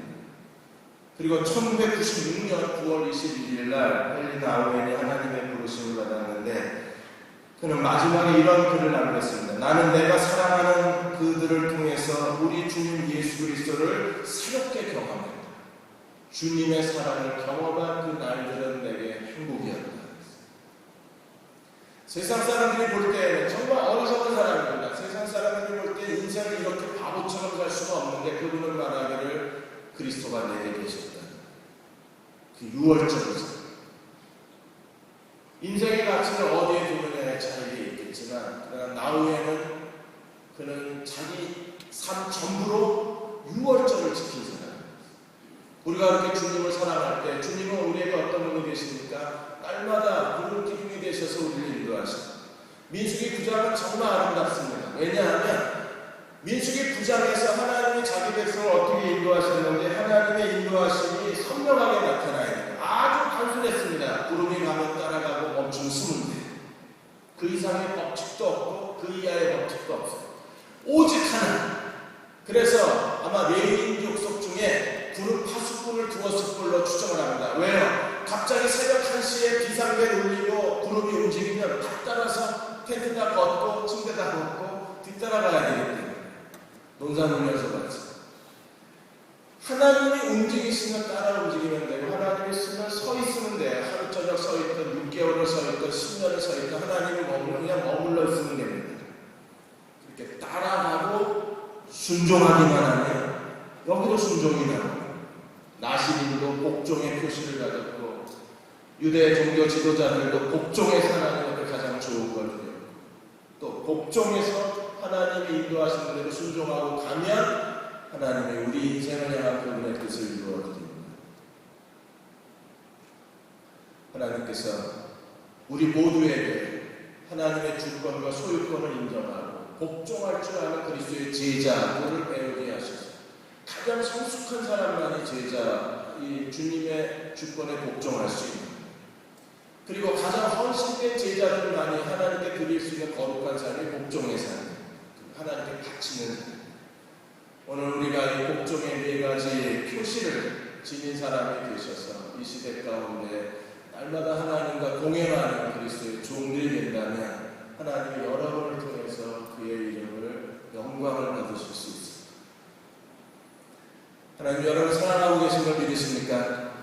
그리고 1996년 9월 21일 날 헨리 나우엔이 하나님의 부르심을 받았는데 그는 마지막에 이런 글을 남겼습니다. 나는 내가 사랑하는 그들을 통해서 우리 주님 예수 그리스도를 새롭게 경험했다. 주님의 사랑을 경험한 그 날들은 내게 행복이었다. 세상 사람들이 볼 때는 정말 어리석은 사람입니다. 세상 사람들이 볼 때 인생을 이렇게 바보처럼 살 수가 없는데 그분은 말하기를 그리스도가 내게 계셨다. 그 6월절이죠. 인생의 가치를 어디에 두느냐의 차이가 있겠지만 그러나 나우엔은 그는 자기 삶 전부로 6월절을 지킨 사람입니다. 우리가 그렇게 주님을 사랑할 때 주님은 우리에게 어떤 분이 되십니까? 날마다 구름 기둥이 계셔서 우리를 인도하십니다. 민수기 9장은 정말 아름답습니다. 왜냐하면 민수기 9장에서 하나님이 자기 백성을 어떻게 인도하셨는지 하나님의 인도하심이 선명하게 나타나요. 아주 단순했습니다. 구름이 가면 따라가고 멈추면 숨으면 돼요. 그 이상의 법칙도 없고 그 이하의 법칙도 없어요. 오직 하나. 그래서 아마 레위 족속 중에 구름 파수꾼을 두었을 걸로 추정을 합니다. 왜요? 갑자기 새벽 1시에 비상벨 울리고 구름이 움직이면 다 따라서 텐트다 걷고 침대다 걷고 뒤따라가야 되기 때문에 논산훈련소 같이 하나님이 움직이시면 따라 움직이면 되고 하나님이 쓰면 서 있으면 돼요. 하루 저녁 서 있던 6개월을 서 있던 10년을 서 있던 하나님이 그냥 머물러 있으면 됩니다. 그렇게 따라가고 순종하기만 하면 여기도 순종이 나옵니다. 나시린도 복종의 표시를 가졌고 유대 종교 지도자들도 복종에서 하나님한테 가장 좋은 걸 드려요. 또 복종에서 하나님이 인도하시는 대로 순종하고 가면 하나님이 우리 인생을 향한 그분의 뜻을 이루어 드립니다. 하나님께서 우리 모두에게 하나님의 주권과 소유권을 인정하고 복종할 줄 아는 그리스도의 제자를 배우게 하셔서 가장 성숙한 사람만이 제자, 이 주님의 주권에 복종할 수 있는 그리고 가장 헌신된 제자들만이 하나님께 드릴 수 있는 거룩한 삶이 복종의 삶, 하나님께 갇히는 삶. 오늘 우리가 이 복종의 네 가지 표시를 지닌 사람이 되셔서 이 시대 가운데 날마다 하나님과 동행하는 그리스도의 종들이 된다면 하나님이 여러분을 통해서 그의 이름을 영광을 받으실 수 있습니다. 하나님 여러분 사랑하고 계신 걸 믿으십니까?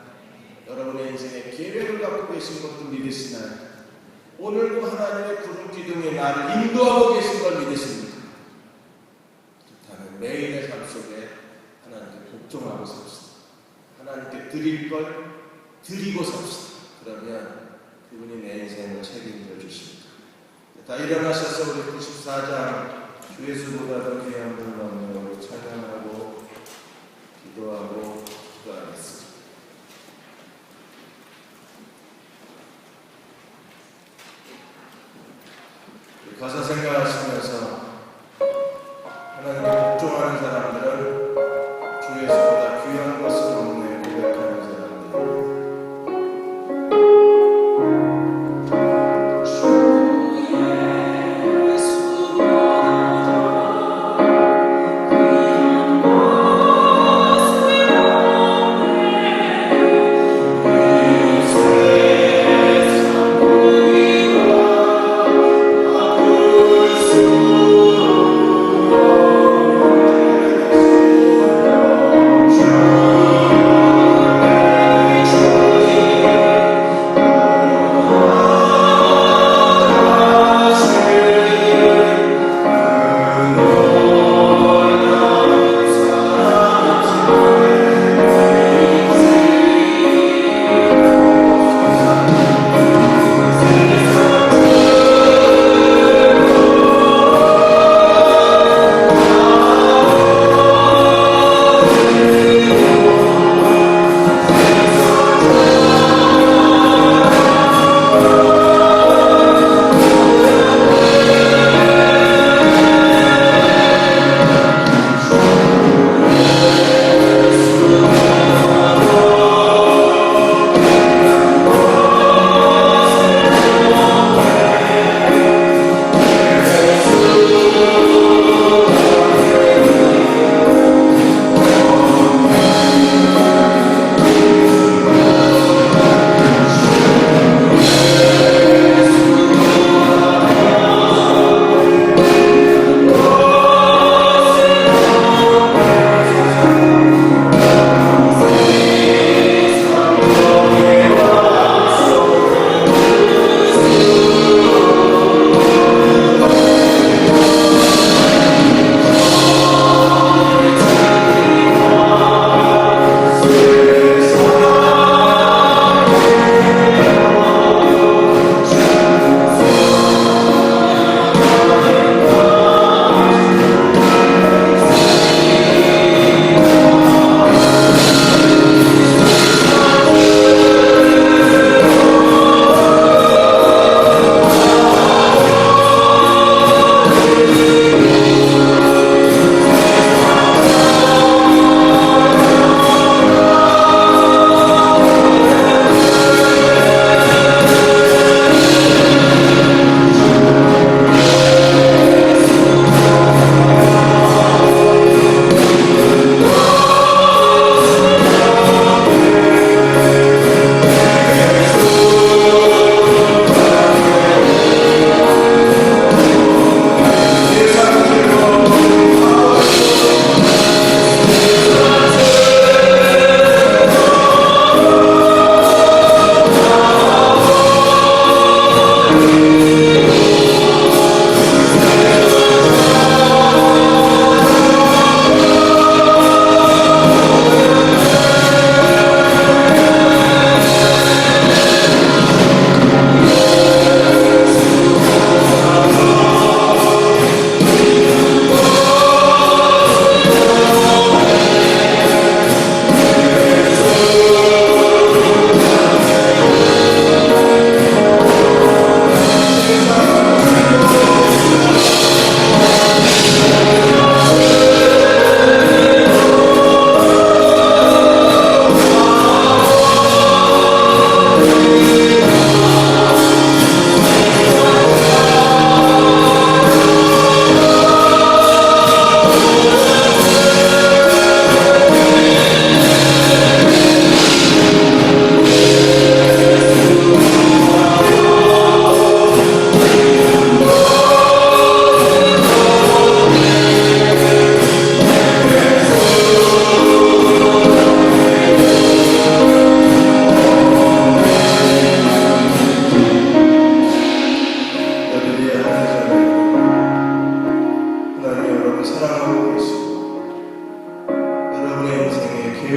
여러분의 인생에 계획을 갖고 계신 것도 믿으시나요? 오늘도 하나님의 구름 기둥이 나를 인도하고 계신 걸 믿으십니까? 그렇다면 매일의 삶 속에 하나님께 복종하고 삽시다. 하나님께 드릴 걸 드리고 삽시다. 그러면 그분이 내 인생을 책임져 주십니다. 다 일어나셔서 우리 94장 주 예수보다 더 귀한 분을 만나고 찬양하고 기도하고 기도하겠습니다. 가사 생각하시면서 하나님께 복종하는 사람들은 주 예수보다 귀한 것은 없네 고백하는 사람들. Yes.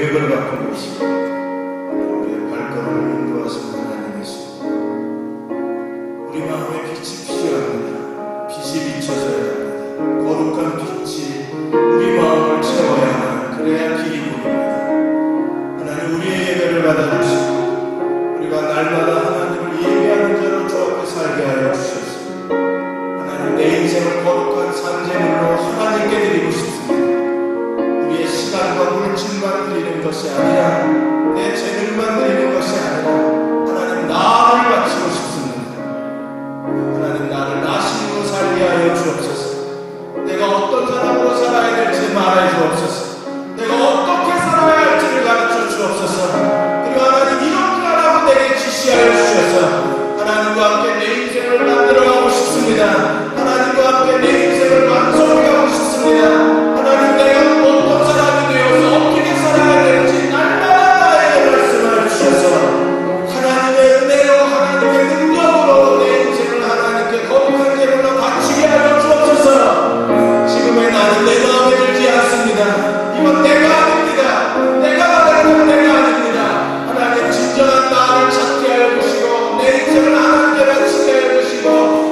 계획을 갖고 계시고 우리의 발걸음을 인도하시는 하나님이시고 우리 마음에 빛이 필요합니다. 빛이 비춰져야 합니다. 거룩한 빛이 우리 마음을 채워야 하는 그래야 길이 보입니다. 하나님 우리의 예배를 받아주시고 우리가 날마다 하나님을 예배하는 자로 주 앞에 살게 하여 주셨습니다. 하나님 내 인생을 거룩한 산재물로 하나님께 드리고 싶습니다. 우리의 시간과 물질만 드리는 것이 아니라 내 재능만 드리는 것이 아니라 하나님 나를 바치고 싶습니다. 하나님 나를 나심으로 살게 하여 주옵소서. 내가 어떤 사람으로 살아야 될지 말해 주옵소서. 내가 어떻게 살아야 할지를 가르쳐 주옵소서. 그리고 하나님 이렇게 하라고 내게 지시하여 주셔서 하나님과 함께 내 인생을 만들어가고 싶습니다. 하나님과 함께 내 인생을 완성하고 싶습니다. 하나님 내가 어떤 사람이 되어서 어떻게 살아야 될지 날마다 나에게 말씀하여 주셔서 하나님의 은혜로 하나님의 능력으로 내 인생을 하나님께 거룩한 제물로 바치게 하여 주옵소서. 지금의 나는 내 마음에 들지 않습니다. 이건 내가 아닙니다. 내가 말하는 건 내가 아닙니다. 하나님 진정한 나를 찾게 하여 주시고 내 인생을 하나님께 바치게 하여 주시고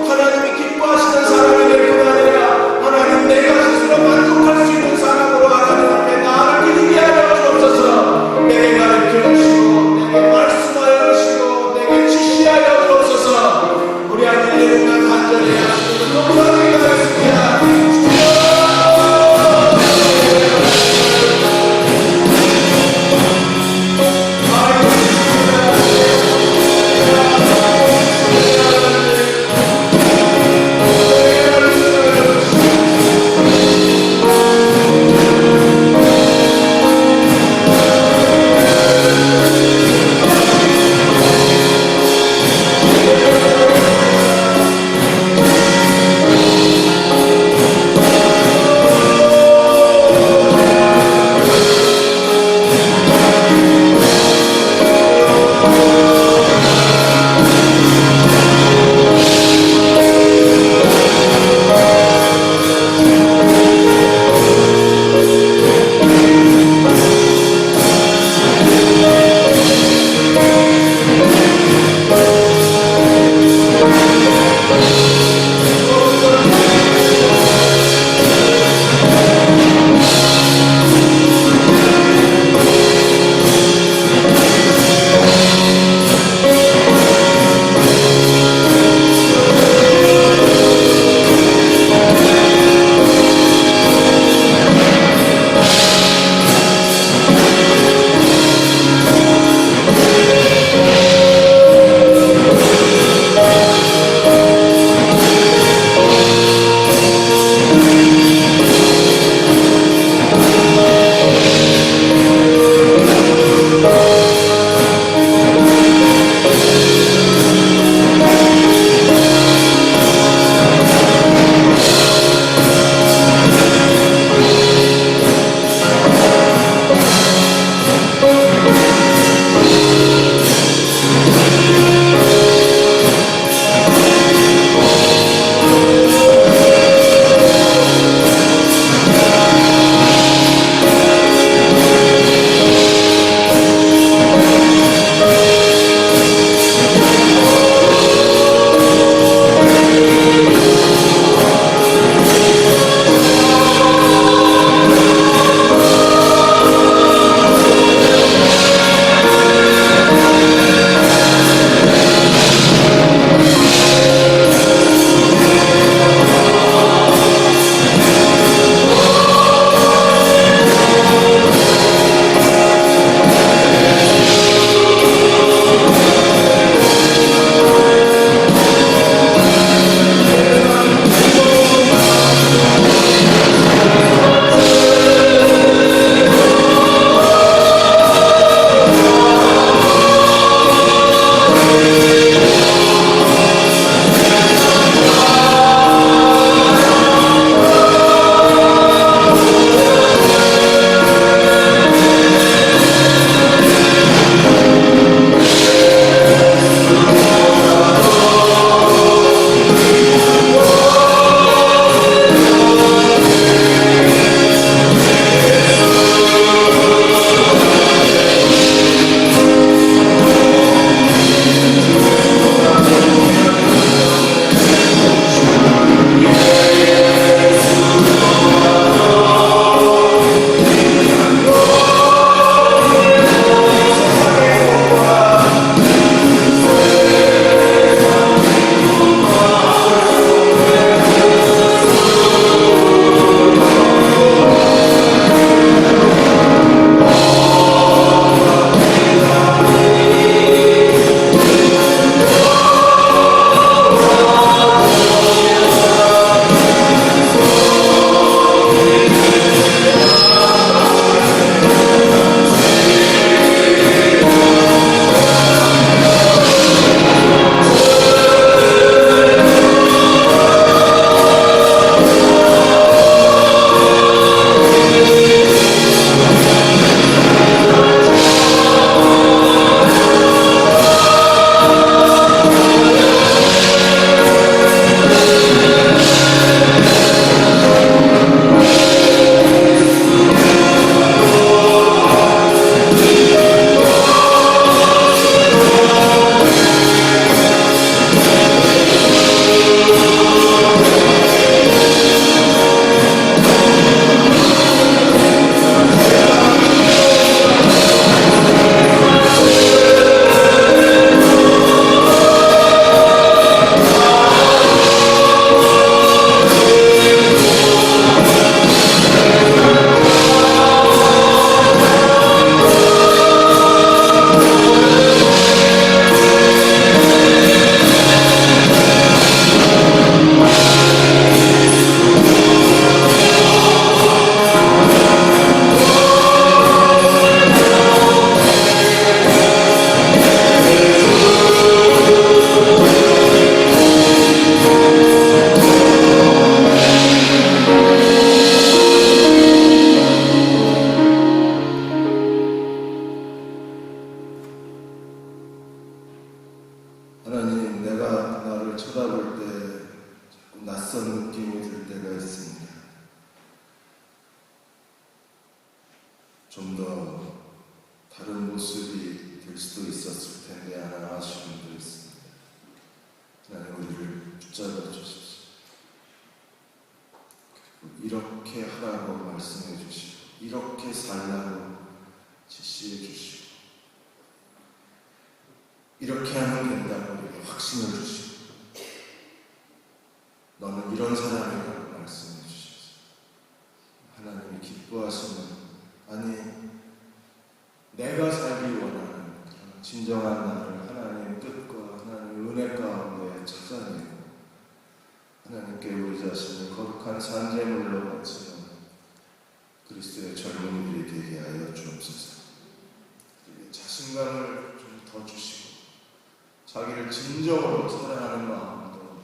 하나님이 기뻐하시는 사람이 될 뿐 아니라 하나님 내가 스스로 만족할 수 있는 사람으로 하나님 앞에 나를 드리게 하여 주옵소서. 내게 가르쳐 주시고 내게 말씀하여 주시고 내게 지시하여 주옵소서. 우리 하나님 예배가 간절히 하시고 감사드리겠습니다. 모습이 될 수도 있었을 텐데 하나 아쉬움도 있습니다. 하나님 우리를 붙잡아 주십시오. 이렇게 하라고 말씀해 주시고 이렇게 살라고 지시해 주시고 이렇게 하면 된다고 우리에게 확신을 주시고 너는 이런 사람이라고 말씀해 주십시오. 하나님이 기뻐하시는 아니 내가 살기 원하는 그런 진정한 나를 하나님의 뜻과 하나님의 은혜 가운데 찾아내고 하나님께 우리 자신을 거룩한 산재물로 바치는 그리스도의 젊은이들이 되게 하여 주옵소서. 자신감을 좀 더 주시고 자기를 진정으로 사랑하는 마음도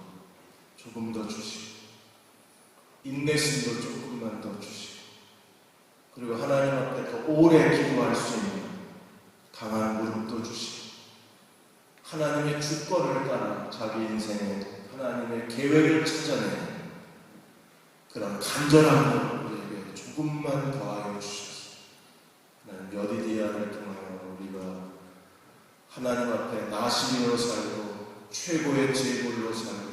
조금 더 주시고 인내심도 조금만 더 주시고 그리고 하나님 앞에 더 오래 기도할 수 있는 강한 무릎도 주시고 하나님의 주권을 따라 자기 인생에 하나님의 계획을 찾아내는 그런 간절함을 우리에게 조금만 더하여 주셔서 하나님 여디디아를 통하여 우리가 하나님 앞에 나시리로 살고 최고의 제물로 살고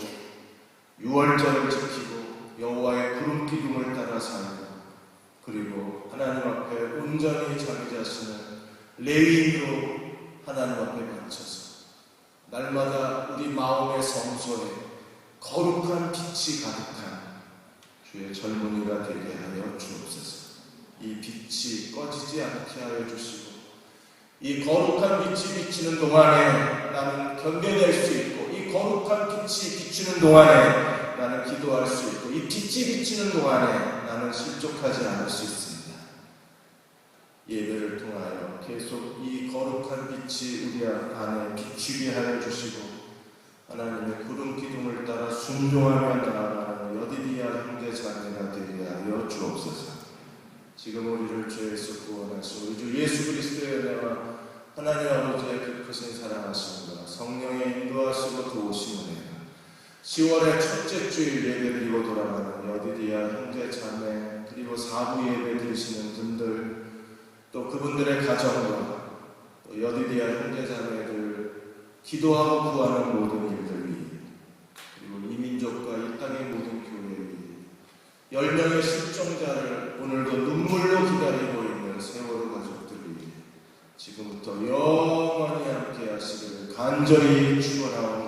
유월절을 지키고 여호와의 구름 기둥을 따라 살고 그리고 하나님 앞에 온전히 자기 자신을 레위인으로 하나님 앞에 바쳐서 날마다 우리 마음의 성소에 거룩한 빛이 가득한 주의 젊은이가 되게 하여 주옵소서. 이 빛이 꺼지지 않게 하여 주시고 이 거룩한 빛이 비치는 동안에 나는 견뎌낼 수 있고 이 거룩한 빛이 비추는 동안에 나는 기도할 수 있고 이 빛이 비치는 동안에 나는 실족하지 않을 수 있습니다. 예배를 통하여 계속 이 거룩한 빛이 우리 안에 비추게 하여 주시고 하나님의 구름 기둥을 따라 순종하며 나아가는 여디디아 형제 자매가 되게 하여 주옵소서. 지금 우리를 죄에서 구원하시고 주 예수 그리스도의 은혜와 하나님 아버지의 그 크신 사랑하심과 성령의 인도하시고 도우심을 10월의 첫째 주일 예배드리고 돌아가는 여디디아 형제 자매 그리고 사부 예배 드리시는 분들 또 그분들의 가정과 또 여디디아 형제 자매들 기도하고 구하는 모든 일들 위에 그리고 이 민족과 이 땅의 모든 교회 위에 10명의 실종자를 오늘도 눈물로 기다리고 있는 세월호 가족들 위해 지금부터 영원히 함께 하시기를 간절히 축원하옵나이다.